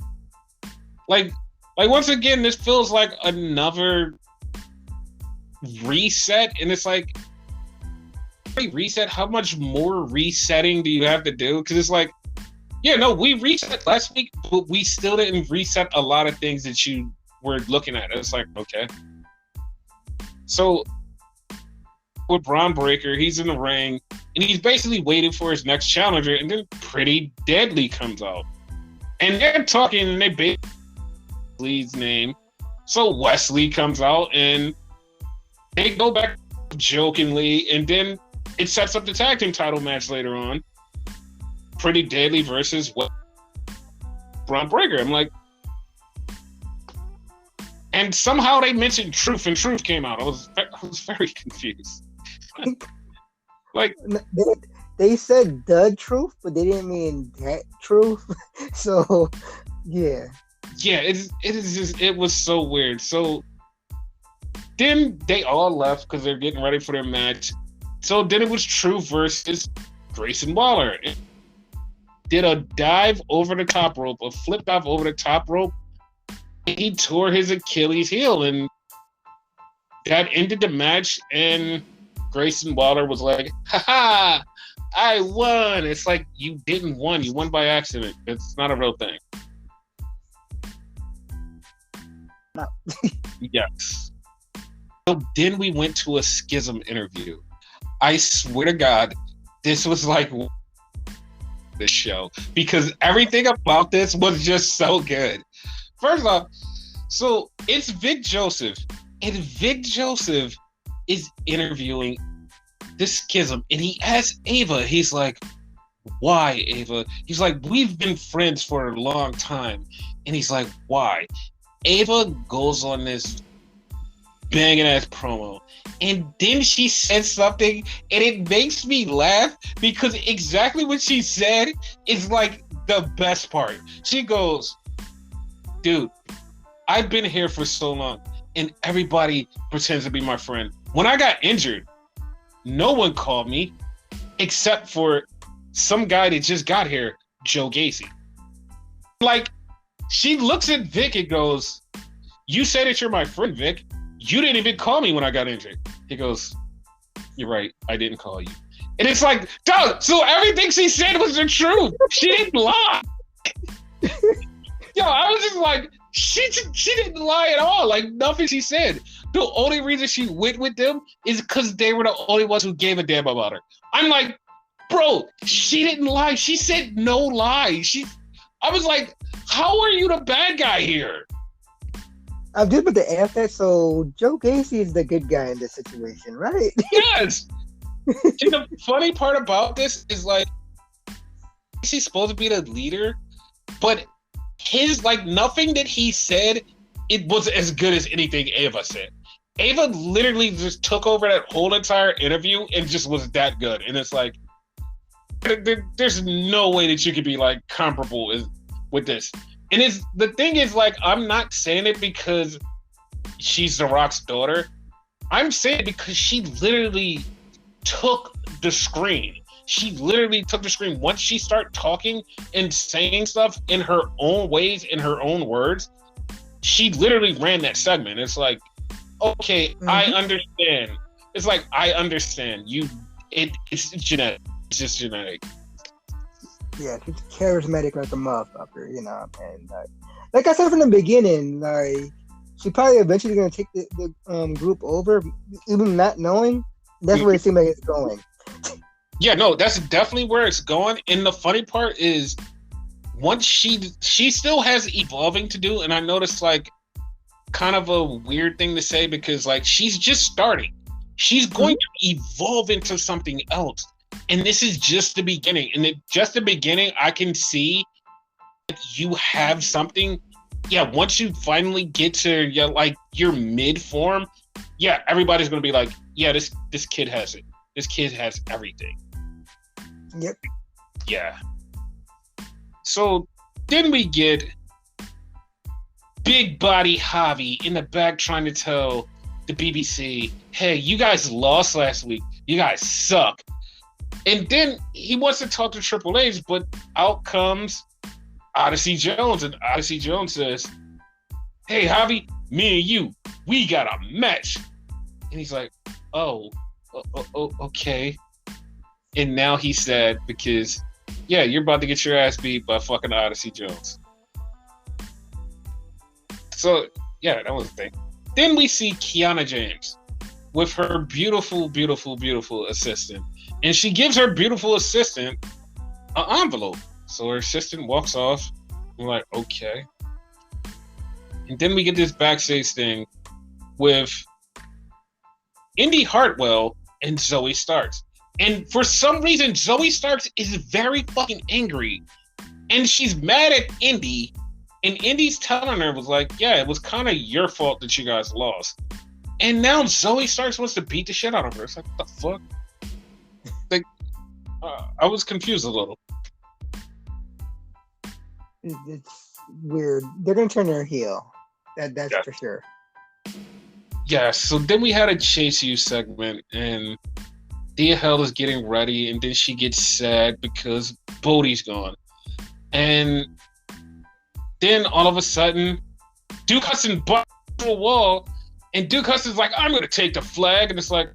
like once again, this feels like another reset, and it's like, reset. How much more resetting do you have to do? Because it's like, yeah, no, we reset last week, but we still didn't reset a lot of things that you were looking at. It's like, okay. So with Braun Breaker, he's in the ring and he's basically waiting for his next challenger, and then Pretty Deadly comes out. And they're talking and they basically Wesley's name. So Wesley comes out and they go back jokingly, and then it sets up the tag team title match later on. Pretty Deadly versus Braun Breaker. I'm like, and somehow they mentioned Truth, and Truth came out. I was very confused. Like, they said the truth, but they didn't mean that truth. So, yeah. Yeah, it was so weird. So then they all left because they're getting ready for their match. So then it was Truth versus Grayson Waller. It did a dive over the top rope, a flip dive over the top rope. He tore his Achilles heel, and that ended the match. And Grayson Waller was like, "Ha I won." It's like, you didn't win. You won by accident. It's not a real thing. No. Yes. So then we went to a Schism interview. I swear to God, this was like this show, because everything about this was just so good. First off, so it's Vic Joseph, and Vic Joseph is interviewing this Schism, and he asks Ava, he's like, why, Ava? He's like, we've been friends for a long time. And he's like, why? Ava goes on this banging ass promo. And then she said something, and it makes me laugh because exactly what she said is like the best part. She goes, dude, I've been here for so long, and everybody pretends to be my friend. When I got injured, no one called me except for some guy that just got here, Joe Gacy. Like, she looks at Vic and goes, you say that you're my friend, Vic. You didn't even call me when I got injured. He goes, you're right. I didn't call you. And it's like, dude, so everything she said was the truth. She didn't lie. Yo, I was just like, she didn't lie at all. Like, nothing she said. The only reason she went with them is because they were the only ones who gave a damn about her. I'm like, bro, she didn't lie. She said no lie. I was like, how are you the bad guy here? I'm just about to ask that. So Joe Gacy is the good guy in this situation, right? Yes. And the funny part about this is like, he's supposed to be the leader, but his, like, nothing that he said, it was as good as anything Ava said. Ava literally just took over that whole entire interview and just was that good. And it's like, there's no way that you could be like comparable with this. And the thing is, like, I'm not saying it because she's The Rock's daughter. I'm saying it because she literally took the screen. She literally took the screen. Once she started talking and saying stuff in her own ways, in her own words, she literally ran that segment. It's like, okay, mm-hmm. I understand. It's like, I understand. It's genetic. It's just genetic. Yeah, she's charismatic like a motherfucker, you know. And like I said from the beginning, like, she probably eventually gonna take the group over, even not knowing. That's where it seems like it's going. Yeah, no, that's definitely where it's going. And the funny part is, once she still has evolving to do, and I noticed, like, kind of a weird thing to say because, like, she's just starting. She's going to evolve into something else. And this is just the beginning. And just the beginning, I can see you have something. Yeah, once you finally get to your mid form, yeah, everybody's gonna be like, yeah, this kid has it. This kid has everything. Yep. Yeah. So then we get big body Javi in the back trying to tell the BBC, hey, you guys lost last week. You guys suck. And then he wants to talk to Triple H, but out comes Odyssey Jones, and Odyssey Jones says, hey, Javi, me and you, we got a match. And he's like, oh, okay. And now he's sad because, yeah, you're about to get your ass beat by fucking Odyssey Jones. So, yeah, that was the thing. Then we see Kiana James with her beautiful, beautiful, beautiful assistant. And she gives her beautiful assistant an envelope. So her assistant walks off. I'm like, okay. And then we get this backstage thing with Indy Hartwell and Zoe Starks. And for some reason, Zoe Starks is very fucking angry. And she's mad at Indy. And Indy's telling her, was like, yeah, it was kind of your fault that you guys lost. And now Zoe Starks wants to beat the shit out of her. It's like, what the fuck? Like, I was confused a little. It's weird. They're going to turn her heel. That's for sure. Yeah, so then we had a Chase You segment, and Thea Hell is getting ready, and then she gets sad because Bodie's gone. And then all of a sudden, Duke Hudson busts through a wall, and Duke Hudson's like, I'm going to take the flag. And it's like,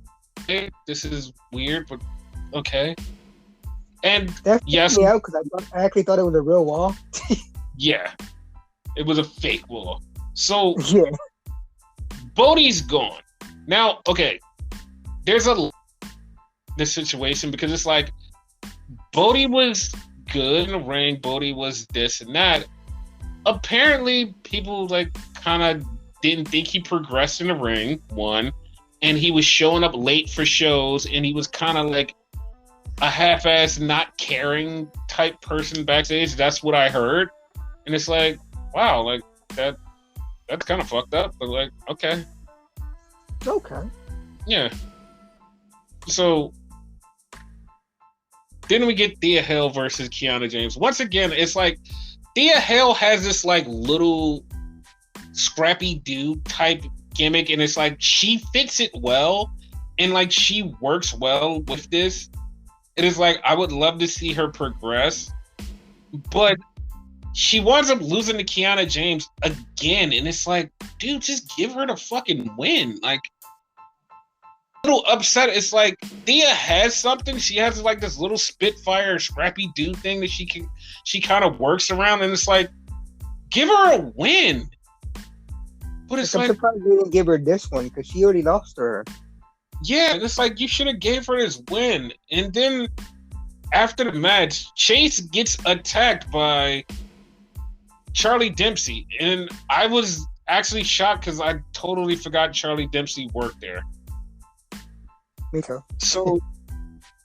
hey, this is weird, but okay. And that's yes, because I actually thought it was a real wall. Yeah, it was a fake wall. So yeah, Bodie's gone. Now, okay, there's this situation because it's like Bodie was good in the ring. Bodie was this and that. Apparently, people like kind of didn't think he progressed in the ring. One, and he was showing up late for shows, and he was kind of like a half-ass, not caring type person backstage. That's what I heard, and it's like, wow, like that's kind of fucked up. But like, okay, yeah. So then we get Thea Hale versus Kiana James. Once again, it's like Thea Hale has this like little scrappy dude type gimmick, and it's like she fits it well, and like she works well with this. It is like I would love to see her progress, but she winds up losing to Kiana James again, and it's like, dude, just give her the fucking win. Like, a little upset. It's like Thea has something. She has like this little Spitfire scrappy dude thing that she kind of works around, and it's like, give her a win. But it's like, surprised they didn't give her this one because she already lost to her. yeah, it's like you should have gave her this win. And then after the match, Chase gets attacked by Charlie Dempsey, and I was actually shocked because I totally forgot Charlie Dempsey worked there. Me too. So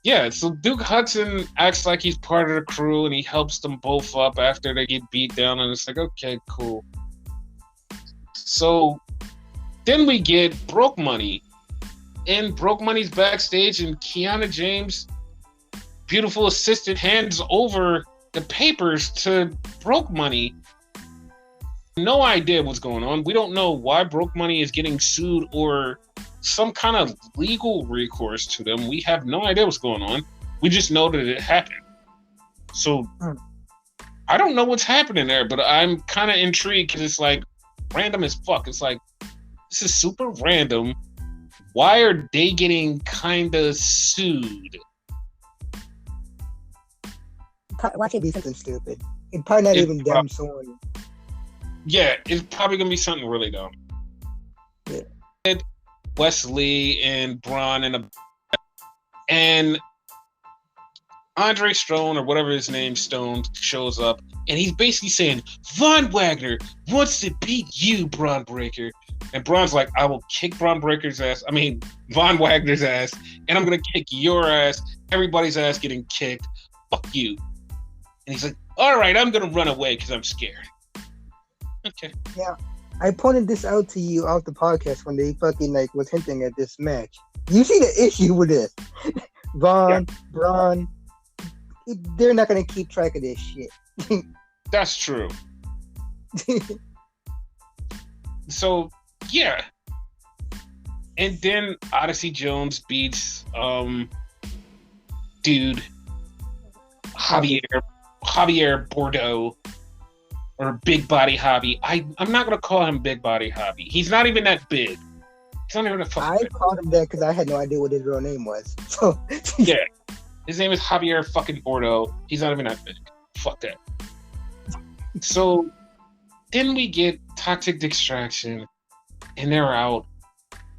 yeah, so Duke Hudson acts like he's part of the crew, and he helps them both up after they get beat down, and it's like, okay, cool. So then we get Broke Money, and Broke Money's backstage, and Kiana James, beautiful assistant, hands over the papers to Broke Money. No idea what's going on. We don't know why Broke Money is getting sued or some kind of legal recourse to them. We have no idea what's going on. We just know that it happened. So I don't know what's happening there, but I'm kind of intrigued because it's like random as fuck. It's like, this is super random. Why are they getting kind of sued? Watch it be something stupid. It's probably not even them suing. Yeah, it's probably gonna be something really dumb. Yeah. Wesley and Braun and Andre Stone, or whatever his name, Stone, shows up, and he's basically saying, Von Wagner wants to beat you, Braun Breaker. And Braun's like, I will kick Von Wagner's ass, and I'm gonna kick your ass, everybody's ass getting kicked, fuck you. And he's like, all right, I'm gonna run away because I'm scared. Okay. Yeah. I pointed this out to you off the podcast when they fucking was hinting at this match. You see the issue with this. Braun, they're not gonna keep track of this shit. That's true. So yeah. And then Odyssey Jones beats Javier Bordeaux, or Big Body Hobby. I'm not gonna call him Big Body Hobby. He's not even that big. He's not even a fucking. I called him that because I had no idea what his real name was. So yeah, his name is Javier fucking Bordeaux. He's not even that big. Fuck that. So then we get Toxic Extraction, and they're out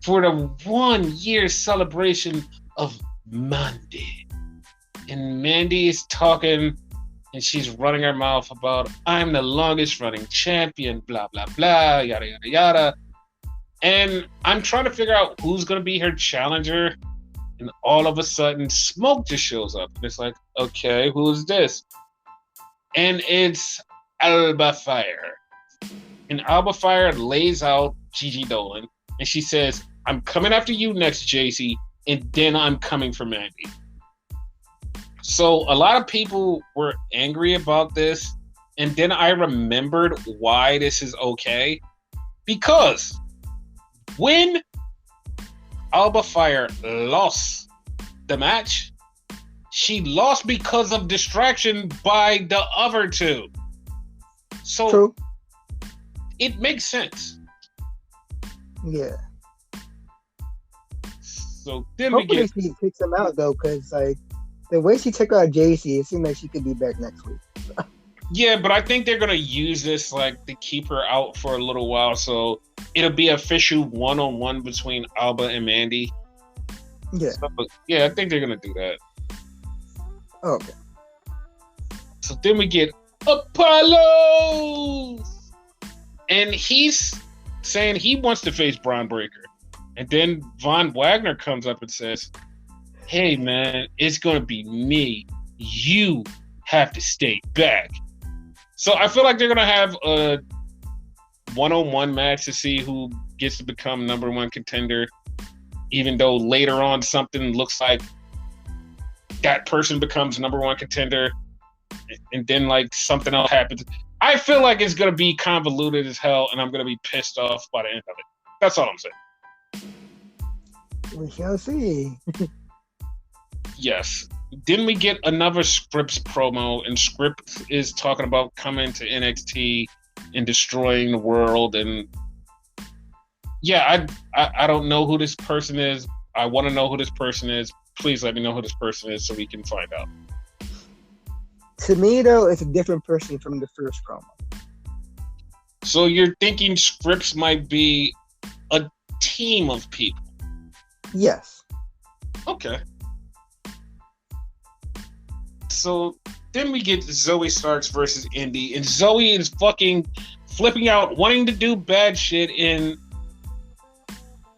for the 1 year celebration of Mandy. And Mandy is talking, and she's running her mouth about, I'm the longest running champion, blah, blah, blah, yada, yada, yada. And I'm trying to figure out who's going to be her challenger. And all of a sudden, Smoke just shows up. And it's like, okay, who is this? And it's Alba Fire. And Alba Fire lays out Gigi Dolan. And she says, I'm coming after you next, JC. And then I'm coming for Mandy. So a lot of people were angry about this, and then I remembered why this is okay. Because when Alba Fire lost the match, she lost because of distraction by the other two. So true. It makes sense. Yeah. So then hopefully we get... she kicks him out though, because the way she took out JC, it seemed like she could be back next week. Yeah, but I think they're gonna use this to keep her out for a little while, so it'll be official one-on-one between Alba and Mandy. Yeah. So, yeah, I think they're gonna do that. Okay. So then we get Apollo, and he's saying he wants to face Braun Breaker, and then Von Wagner comes up and says, hey man, it's gonna be me. You have to stay back. So I feel like they're gonna have a one-on-one match to see who gets to become number one contender. Even though later on something looks like that person becomes number one contender, and then like something else happens. I feel like it's gonna be convoluted as hell, and I'm gonna be pissed off by the end of it. That's all I'm saying. We shall see. Yes. Then we get another Scripps promo, and Scripps is talking about coming to NXT and destroying the world. And yeah, I don't know who this person is. I want to know who this person is. Please let me know who this person is so we can find out. To me, though, it's a different person from the first promo. So you're thinking Scripps might be a team of people? Yes. Okay. So then we get Zoe Starks versus Indy, and Zoe is fucking flipping out, wanting to do bad shit, and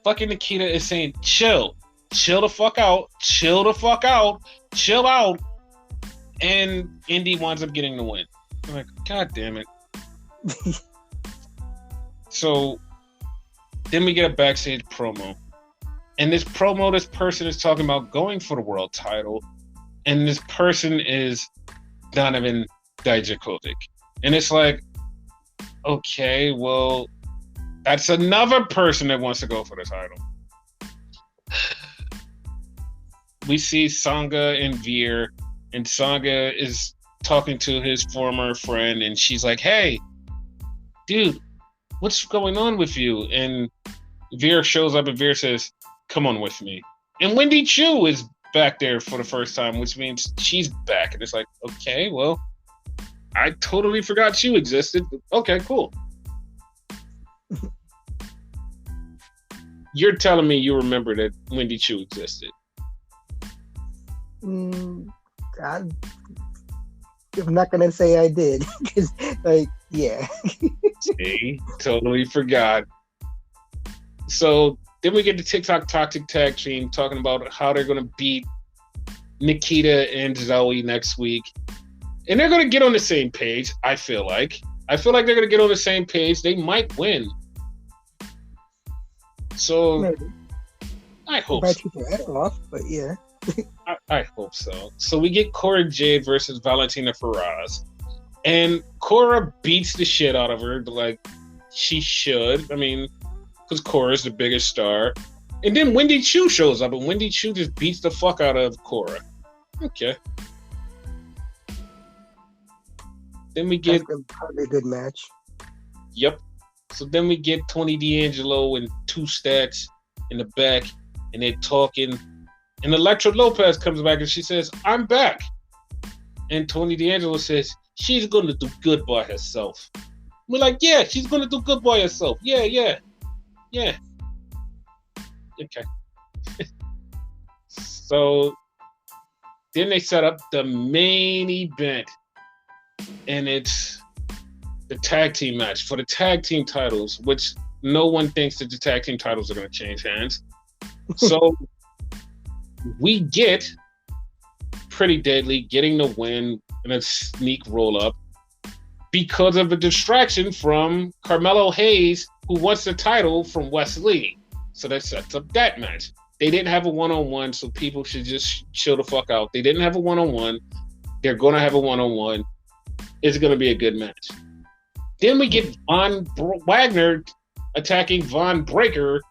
fucking Nikita is saying, chill the fuck out, chill out, and Indy winds up getting the win. I'm like, God damn it. So then we get a backstage promo, and this person is talking about going for the world title, and this person is Donovan Dijakovic. And it's like, okay, well, that's another person that wants to go for the title. We see Sangha and Veer, and Sangha is talking to his former friend, and she's like, hey, dude, what's going on with you? And Veer shows up, and Veer says, come on with me. And Wendy Chu is back there for the first time, which means she's back. And it's like, okay, well, I totally forgot you existed. Okay, cool. You're telling me you remember that Wendy Chu existed? I'm not gonna say I did, because, like, yeah. See, totally forgot. So then we get the TikTok Toxic Tag Team talking about how they're going to beat Nikita and Zoe next week. And they're going to get on the same page, I feel like. they're going to get on the same page. They might win. So, maybe. I hope so. Might keep their head off, but yeah. I hope so. So we get Cora Jade versus Valentina Feroz. And Cora beats the shit out of her, like she should. I mean, because Cora's the biggest star. And then Wendy Chu shows up, and Wendy Chu just beats the fuck out of Cora. Okay. Then we get... That's probably a good match. Yep. So then we get Tony D'Angelo and Two Stats in the back, and they're talking. And Elektra Lopez comes back, and she says, I'm back. And Tony D'Angelo says, she's going to do good by herself. We're like, yeah, she's going to do good by herself. Yeah. Okay. So then they set up the main event, and it's the tag team match for the tag team titles, which no one thinks that the tag team titles are going to change hands. So we get Pretty Deadly getting the win in a sneak roll up because of a distraction from Carmelo Hayes, who wants the title from Wes Lee. So that sets up that match. They didn't have a one-on-one, so people should just chill the fuck out. They didn't have a one-on-one. They're going to have a one-on-one. It's going to be a good match. Then we get Von Wagner attacking Von Breaker,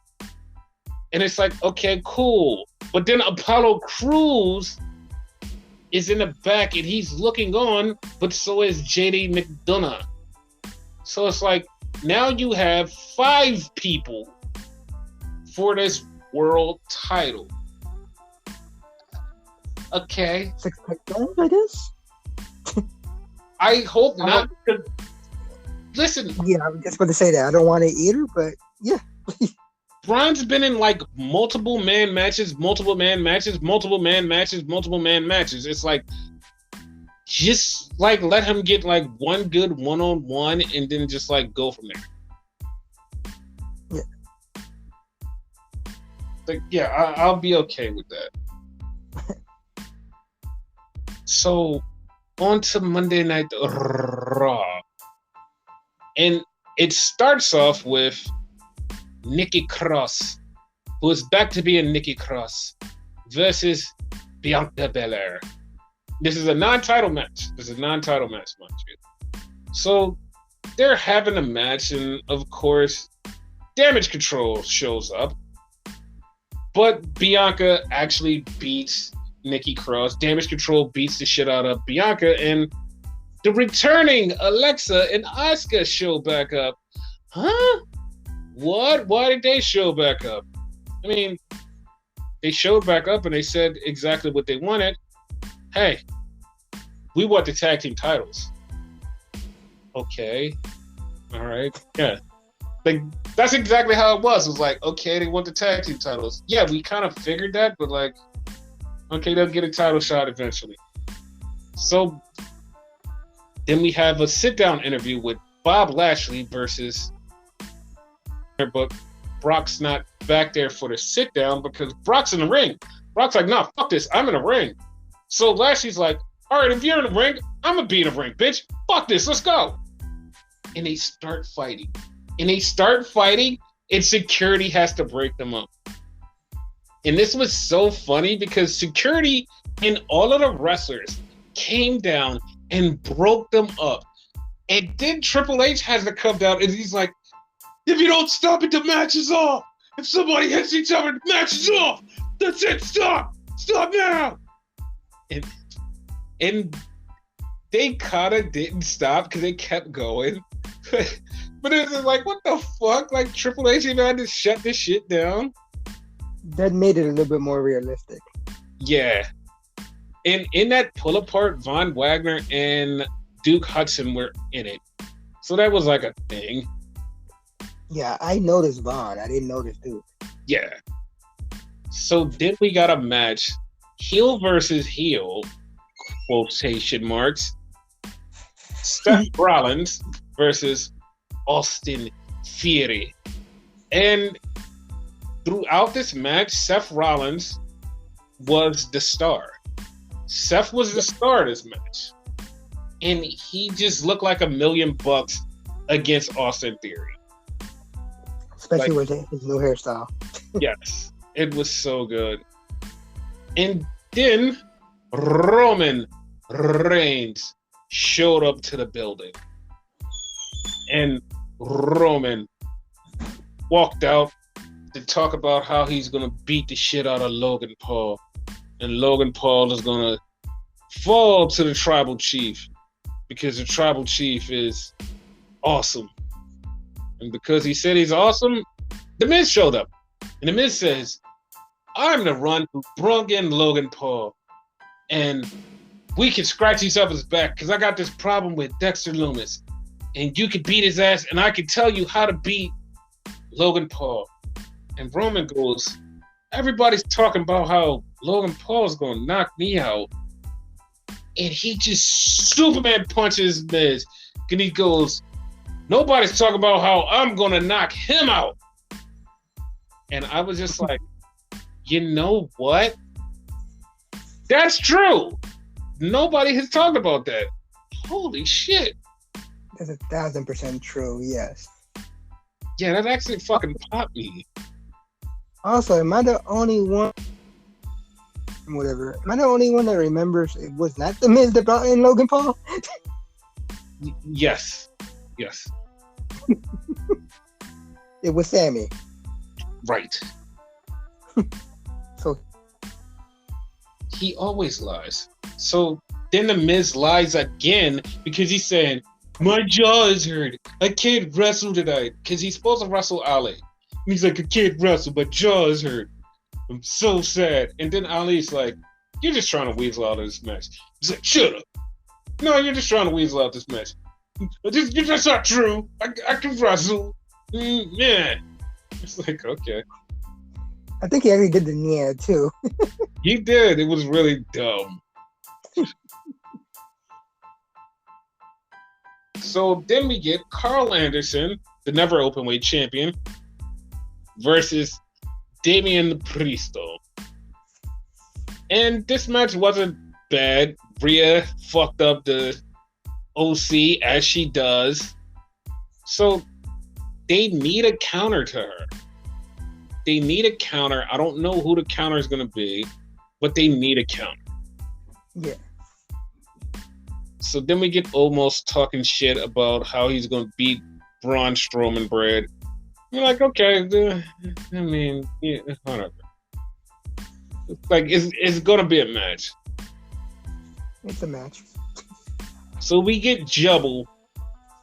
and it's like, okay, cool. But then Apollo Crews is in the back, and he's looking on, but so is JD McDonough. So it's like, now you have 5 people for this world title. Okay. 6-pack guns, I guess? I hope not. Listen. Yeah, I was just about to say that. I don't want it either, but yeah. Braun's been in like multiple man matches. It's like, just like let him get like one good one-on-one and then just like go from there. Yeah. Like, yeah, I'll be okay with that. So on to Monday Night Raw. And it starts off with Nikki Cross, who is back to being Nikki Cross, versus Bianca Belair. This is a non-title match. Mind you. So they're having a match, and of course, Damage Control shows up. But Bianca actually beats Nikki Cross. Damage Control beats the shit out of Bianca, and the returning Alexa and Asuka show back up. Huh? What? Why did they show back up? I mean, they showed back up and they said exactly what they wanted. Hey, we want the tag team titles. Okay. All right. Yeah. Like, that's exactly how it was. It was like, okay, they want the tag team titles. Yeah, we kind of figured that, but like, okay, they'll get a title shot eventually. So then we have a sit-down interview with Bob Lashley versus, but Brock's not back there for the sit-down because Brock's in the ring. Brock's like, nah, fuck this, I'm in the ring. So Lashley's like, all right, if you're in the ring, I'm gonna be in the ring, bitch. Fuck this, let's go. And they start fighting. And security has to break them up. And this was so funny because security and all of the wrestlers came down and broke them up. And then Triple H has to come down and he's like, if you don't stop it, the match is off. If somebody hits each other, the match is off. That's it, stop. Stop now. And they kind of didn't stop because they kept going. But it was like, what the fuck? Like, Triple H even had to shut this shit down. That made it a little bit more realistic. Yeah. And in that pull apart, Von Wagner and Duke Hudson were in it. So that was like a thing. Yeah, I noticed Von. I didn't notice Duke. Yeah. So then we got a match. Heel versus heel, quotation marks. Seth Rollins versus Austin Theory. And throughout this match, Seth Rollins was the star. Seth was the star of this match. And he just looked like $1 million against Austin Theory. Especially with his new hairstyle. Yes, it was so good. And then Roman Reigns showed up to the building. And Roman walked out to talk about how he's going to beat the shit out of Logan Paul. And Logan Paul is going to fall to the Tribal Chief because the Tribal Chief is awesome. And because he said he's awesome, The Miz showed up. And The Miz says, I'm the one who brung in Logan Paul. And we can scratch each other's back because I got this problem with Dexter Lumis. And you can beat his ass and I can tell you how to beat Logan Paul. And Roman goes, everybody's talking about how Logan Paul's going to knock me out. And he just Superman punches Miz. And he goes, nobody's talking about how I'm going to knock him out. And I was just like, you know what? That's true. Nobody has talked about that. Holy shit. That's 1,000% true, yes. Yeah, that actually fucking popped me. Also, am I the only one? Whatever. Am I the only one that remembers it was not The Miz that brought in Logan Paul? Yes. Yes. It was Sammy. Right. So he always lies. So then The Miz lies again because he's saying, my jaw is hurt. I can't wrestle tonight. Because he's supposed to wrestle Ali. And he's like, I can't wrestle. My jaw is hurt. I'm so sad. And then Ali's like, you're just trying to weasel out of this match. He's like, shut up. No, you're just trying to weasel out this match. That's not true. I can wrestle. Yeah. It's like, okay. I think he actually did the Nia too. He did. It was really dumb. So then we get Carl Anderson, the never openweight champion, versus Damian Priest. And this match wasn't bad. Rhea fucked up the OC as she does. So they need a counter to her. They need a counter. I don't know who the counter is going to be, but they need a counter. Yeah. So then we get almost talking shit about how he's going to beat Braun Strowman, Brad. You're like, okay, I mean, yeah, whatever. Like, it's going to be a match. It's a match. So we get Jubble,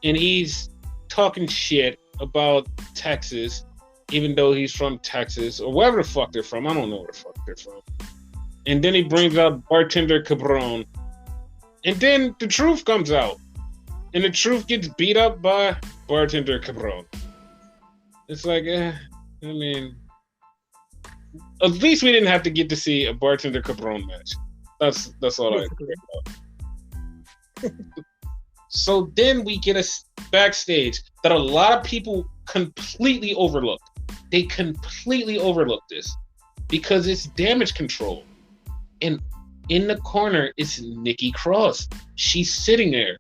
and he's talking shit about Texas, even though he's from Texas, or wherever the fuck they're from. I don't know where the fuck they're from. And then he brings out Bartender Cabron. And then the truth comes out. And the truth gets beat up by Bartender Cabron. It's like, I mean, at least we didn't have to get to see a Bartender Cabron match. That's all I care about. So then we get a backstage that a lot of people completely overlooked. They completely overlooked this because it's Damage Control. And in the corner, it's Nikki Cross. She's sitting there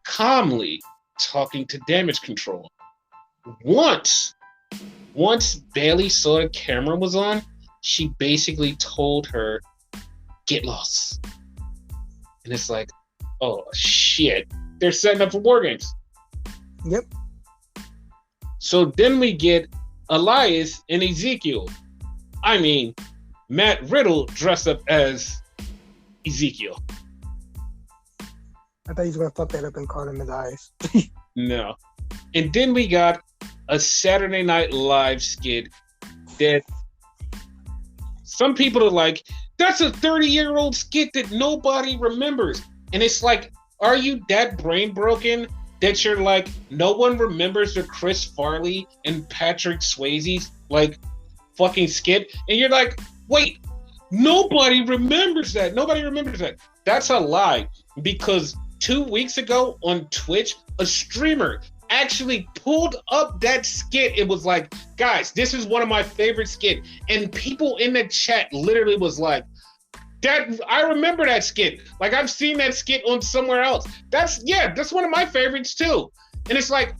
calmly talking to Damage Control. Once Bayley saw the camera was on, she basically told her, "Get lost." And it's like, oh shit, they're setting up for War Games. Yep. So then we get Elias and Ezekiel. I mean, Matt Riddle dressed up as Ezekiel. I thought he was gonna fuck that up and call him his eyes. No. And then we got a Saturday Night Live skit that some people are like, that's a 30-year-old skit that nobody remembers. And it's like, are you that brain broken that you're like, no one remembers the Chris Farley and Patrick Swayze's like fucking skit? And you're like, wait, nobody remembers that. Nobody remembers that. That's a lie, because 2 weeks ago on Twitch, a streamer actually pulled up that skit. It was like, guys, this is one of my favorite skit. And people in the chat literally was like, that I remember that skit. Like, I've seen that skit on somewhere else. That's one of my favorites too. And it's like,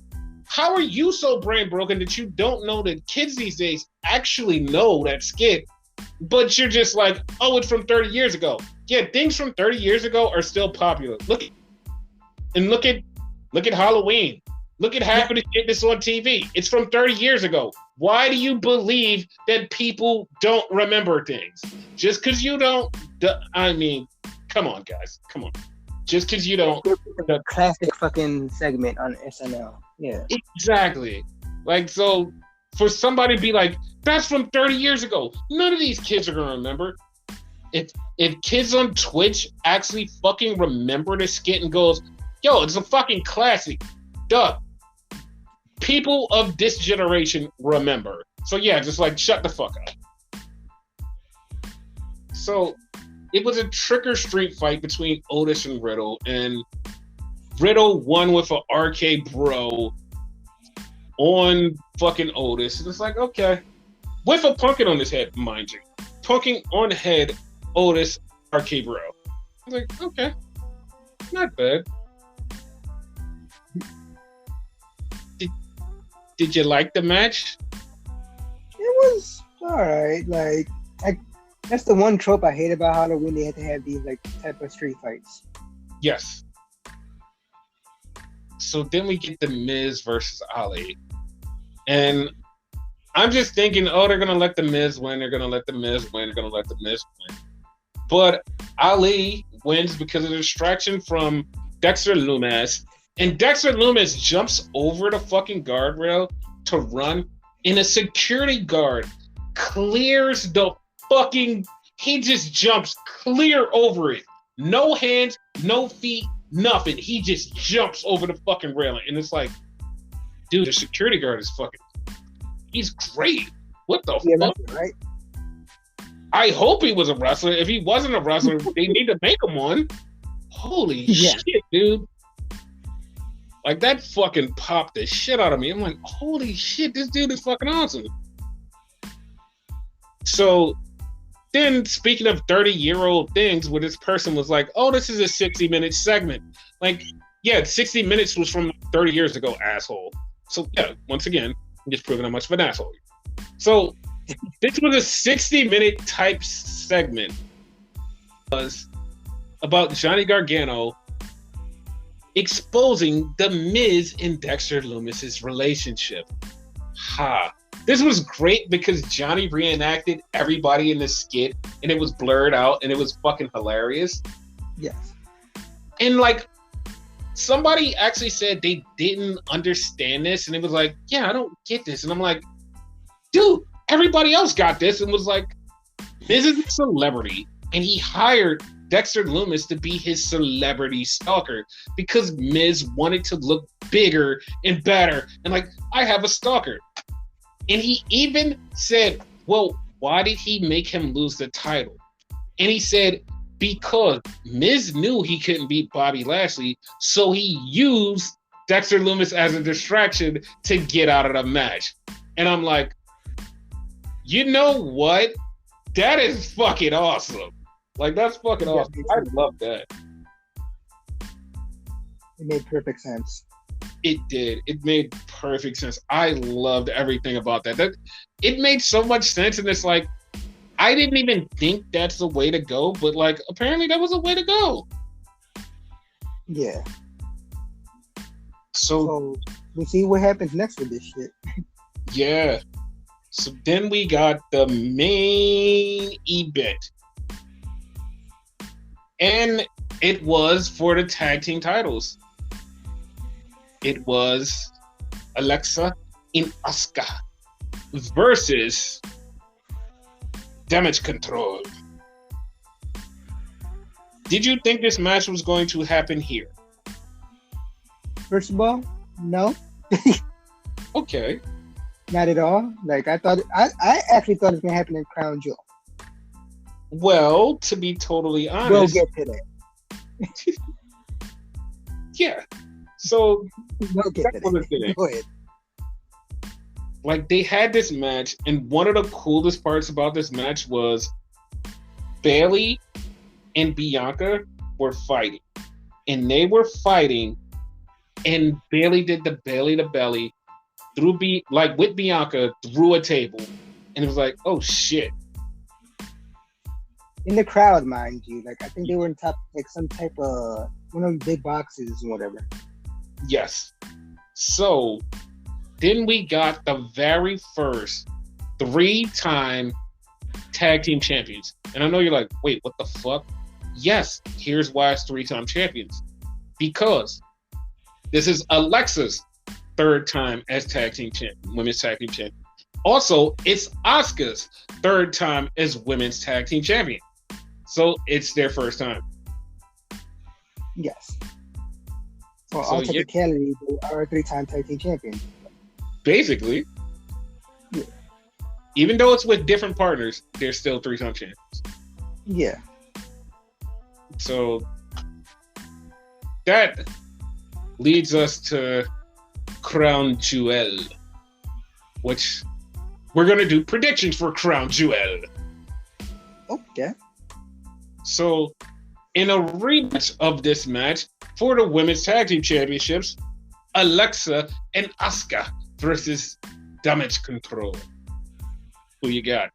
how are you so brain broken that you don't know that kids these days actually know that skit, but you're just like, oh, it's from 30 years ago. Yeah, things from 30 years ago are still popular. Look at Halloween. Look at half of the shit that's on TV. It's from 30 years ago. Why do you believe that people don't remember things? Just because you don't, I mean, come on, guys. Come on. Just because you don't. The classic fucking segment on SNL. Yeah. Exactly. Like, so for somebody to be like, that's from 30 years ago. None of these kids are going to remember. If kids on Twitch actually fucking remember the skit and goes, yo, it's a fucking classic. Duh. People of this generation remember. So yeah, just like shut the fuck up. So it was a trick or street fight between Otis and Riddle, and Riddle won with an RK Bro on fucking Otis. And it's like, okay. With a pumpkin on his head, mind you. Pumpkin on head, Otis, RK Bro. I was like, okay. Not bad. Did you like the match? It was alright. Like, that's the one trope I hate about Halloween. They had to have these like type of street fights. Yes. So then we get the Miz versus Ali. And I'm just thinking, oh, they're gonna let the Miz win, they're gonna let the Miz win, they're gonna let the Miz win. But Ali wins because of the distraction from Dexter Lumis. And Dexter Lumis jumps over the fucking guardrail to run, and a security guard clears the fucking, he just jumps clear over it. No hands, no feet, nothing. He just jumps over the fucking railing. And it's like, dude, the security guard is fucking, he's great. What the fuck? Right? I hope he was a wrestler. If he wasn't a wrestler, they need to make him one. Holy shit, dude. Like, that fucking popped the shit out of me. I'm like, holy shit, this dude is fucking awesome. So then speaking of 30-year-old things, where this person was like, "Oh, this is a 60-minute segment." Like, yeah, 60 minutes was from 30 years ago, asshole. So yeah, once again, I'm just proving how much of an asshole. So this was a 60-minute type segment. It was about Johnny Gargano exposing The Miz and Dexter Lumis's relationship. Ha. This was great because Johnny reenacted everybody in the skit and it was blurred out and it was fucking hilarious. Yes. And like, somebody actually said they didn't understand this and it was like, yeah, I don't get this. And I'm like, dude, everybody else got this and was like, Miz is a celebrity and he hired Dexter Lumis to be his celebrity stalker because Miz wanted to look bigger and better. And like, I have a stalker. And he even said, well, why did he make him lose the title? And he said, because Miz knew he couldn't beat Bobby Lashley, so he used Dexter Lumis as a distraction to get out of the match. And I'm like, you know what? That is fucking awesome. Like, that's fucking awesome. I love that. It made perfect sense. It did. It made perfect sense. I loved everything about that. It made so much sense, and it's like, I didn't even think that's the way to go, but like, apparently that was a way to go. Yeah. So we'll see what happens next with this shit. Yeah. So then we got the main event. And it was for the tag team titles. It was Alexa and Asuka versus Damage Control. Did you think this match was going to happen here? First of all, no. Okay. Not at all. Like, I actually thought it was going to happen in Crown Jewel. Well, to be totally honest, we'll get to that. Yeah. So we'll get to that. Go ahead. Like, they had this match, and one of the coolest parts about this match was Bayley and Bianca were fighting. And they were fighting, and Bayley did the belly to belly with Bianca through a table. And it was like, oh shit. In the crowd, mind you. Like, I think they were in top, like, some type of one of the big boxes or whatever. Yes. So then we got the very first 3-time tag team champions. And I know you're like, wait, what the fuck? Yes, here's why it's 3-time champions. Because this is Alexa's 3rd time as tag team champion, women's tag team champion. Also, it's Asuka's 3rd time as women's tag team champion. So it's their first time. Yes. Well, all technicality, they are 3-time tag team champions. Basically. Yeah. Even though it's with different partners, they're still 3-time champions. Yeah. So that leads us to Crown Jewel, which we're going to do predictions for Crown Jewel. Okay. So in a rematch of this match for the women's tag team championships, Alexa and Asuka versus Damage Control. Who you got?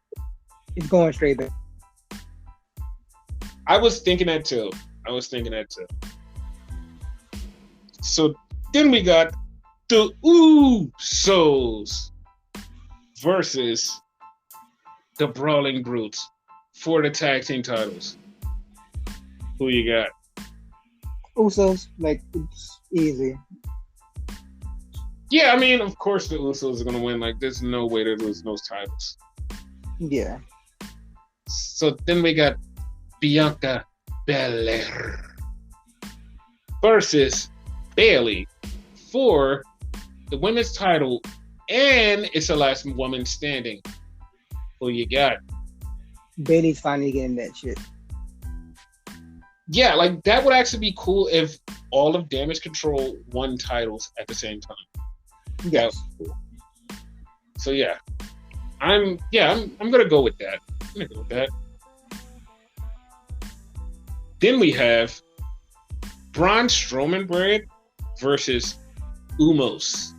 It's going straight there. I was thinking that too. So then we got the Usos versus the Brawling Brutes for the tag team titles. Who you got? Usos, like, it's easy. Yeah, I mean, of course the Usos are going to win. Like, there's no way to lose those titles. Yeah. So then we got Bianca Belair versus Bayley for the women's title, and it's the last woman standing. Who you got? Bayley's finally getting that shit. Yeah, like, that would actually be cool if all of Damage Control won titles at the same time. Yes. Cool. So yeah, I'm gonna go with that. Then we have Braun Strowman brand versus Umos.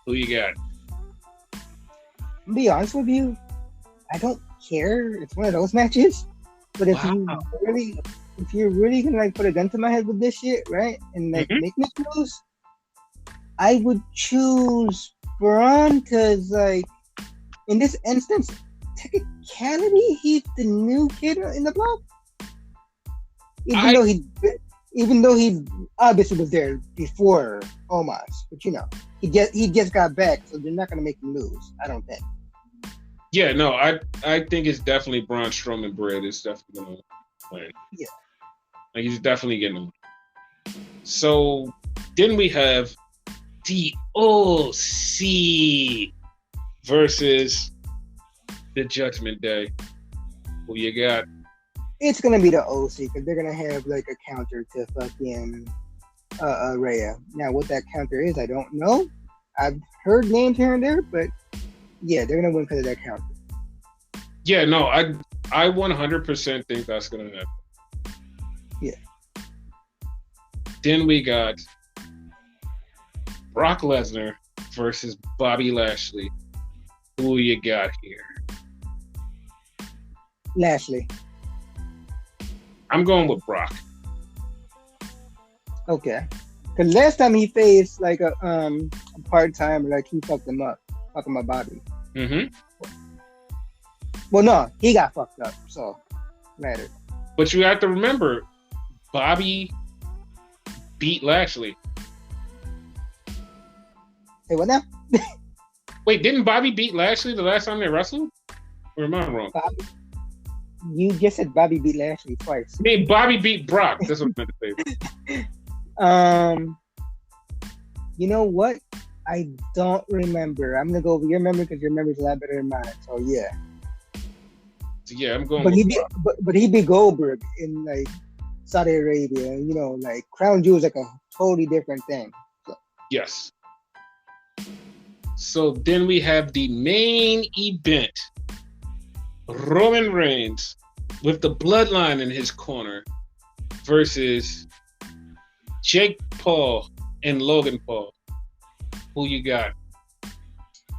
Who you got? To be honest with you, I don't care. It's one of those matches. But if you're really gonna like put a gun to my head with this shit, right, and like make me choose, I would choose Braun because, like, in this instance, technicality, he's the new kid in the block. Even though he obviously was there before Omos, but you know, he just got back, so they're not gonna make him lose. I don't think. Yeah, no, I think it's definitely Braun Strowman bread. It's definitely gonna win. Yeah, like he's definitely getting him. So then we have the OC versus the Judgment Day. Who you got? It's gonna be the OC because they're gonna have like a counter to fucking Rhea. Now, what that counter is, I don't know. I've heard names here and there, but yeah, they're gonna win because of that counter. Yeah, no, I 100% think that's gonna happen. Yeah. Then we got Brock Lesnar versus Bobby Lashley. Who you got here? Lashley. I'm going with Brock. Okay. Because last time he faced like a part-time, like he fucked him up. Fucking my Bobby. Mm-hmm. Well, no, he got fucked up, so matter. But you have to remember, Bobby beat Lashley. Hey, what now? Wait, didn't Bobby beat Lashley the last time they wrestled? Or am I wrong? You just said Bobby beat Lashley twice. I mean, Bobby beat Brock. That's what I meant to say. You know what? I don't remember. I'm gonna go with your memory because your memory's a lot better than mine. So yeah. Yeah, I'm going. But he beat Goldberg in like Saudi Arabia. You know, like Crown Jewel is like a totally different thing. So. Yes. So then we have the main event. Roman Reigns with the bloodline in his corner versus Jake Paul and Logan Paul. Who you got?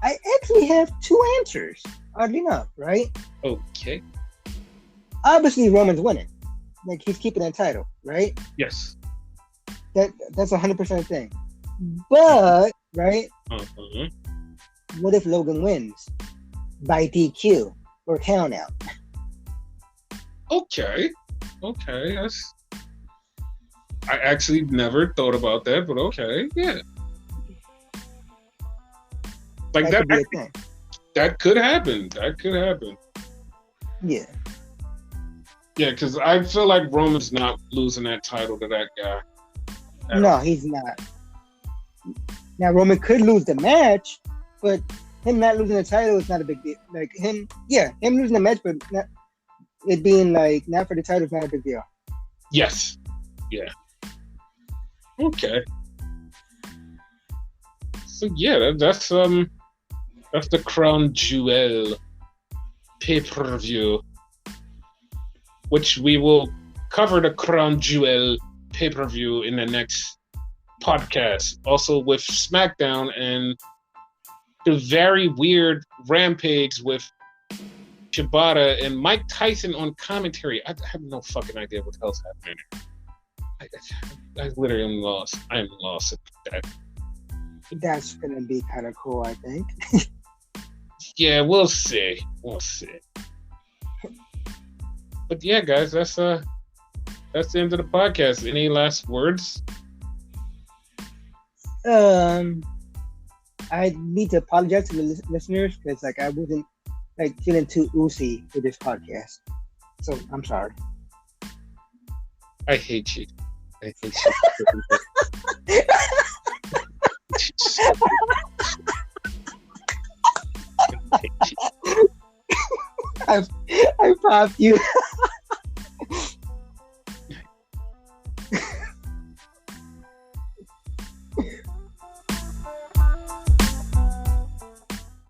I actually have two answers, oddly enough, right? Okay. Obviously, Roman's winning. Like, he's keeping that title, right? Yes. That's 100% thing. But, right? Uh-huh. What if Logan wins by DQ or count out? Okay. I actually never thought about that, but okay, yeah. Like that could happen. That could happen. Yeah. Yeah, because I feel like Roman's not losing that title to that guy. No, he's not. Now, Roman could lose the match, but him not losing the title is not a big deal. Like him losing the match, but not, it being like not for the title is not a big deal. Yes. Yeah. Okay. So yeah, that's the Crown Jewel pay-per-view, which we will cover the Crown Jewel pay-per-view in the next podcast. Also with SmackDown and the very weird Rampage with Shibata and Mike Tyson on commentary. I have no fucking idea what the hell's happening here. I literally am lost. I am lost at that. That's gonna be kind of cool, I think. Yeah, we'll see. But yeah, guys, that's the end of the podcast. Any last words? I need to apologize to the listeners because like I wasn't like feeling too oozy for this podcast, so I'm sorry. I hate you. I popped you.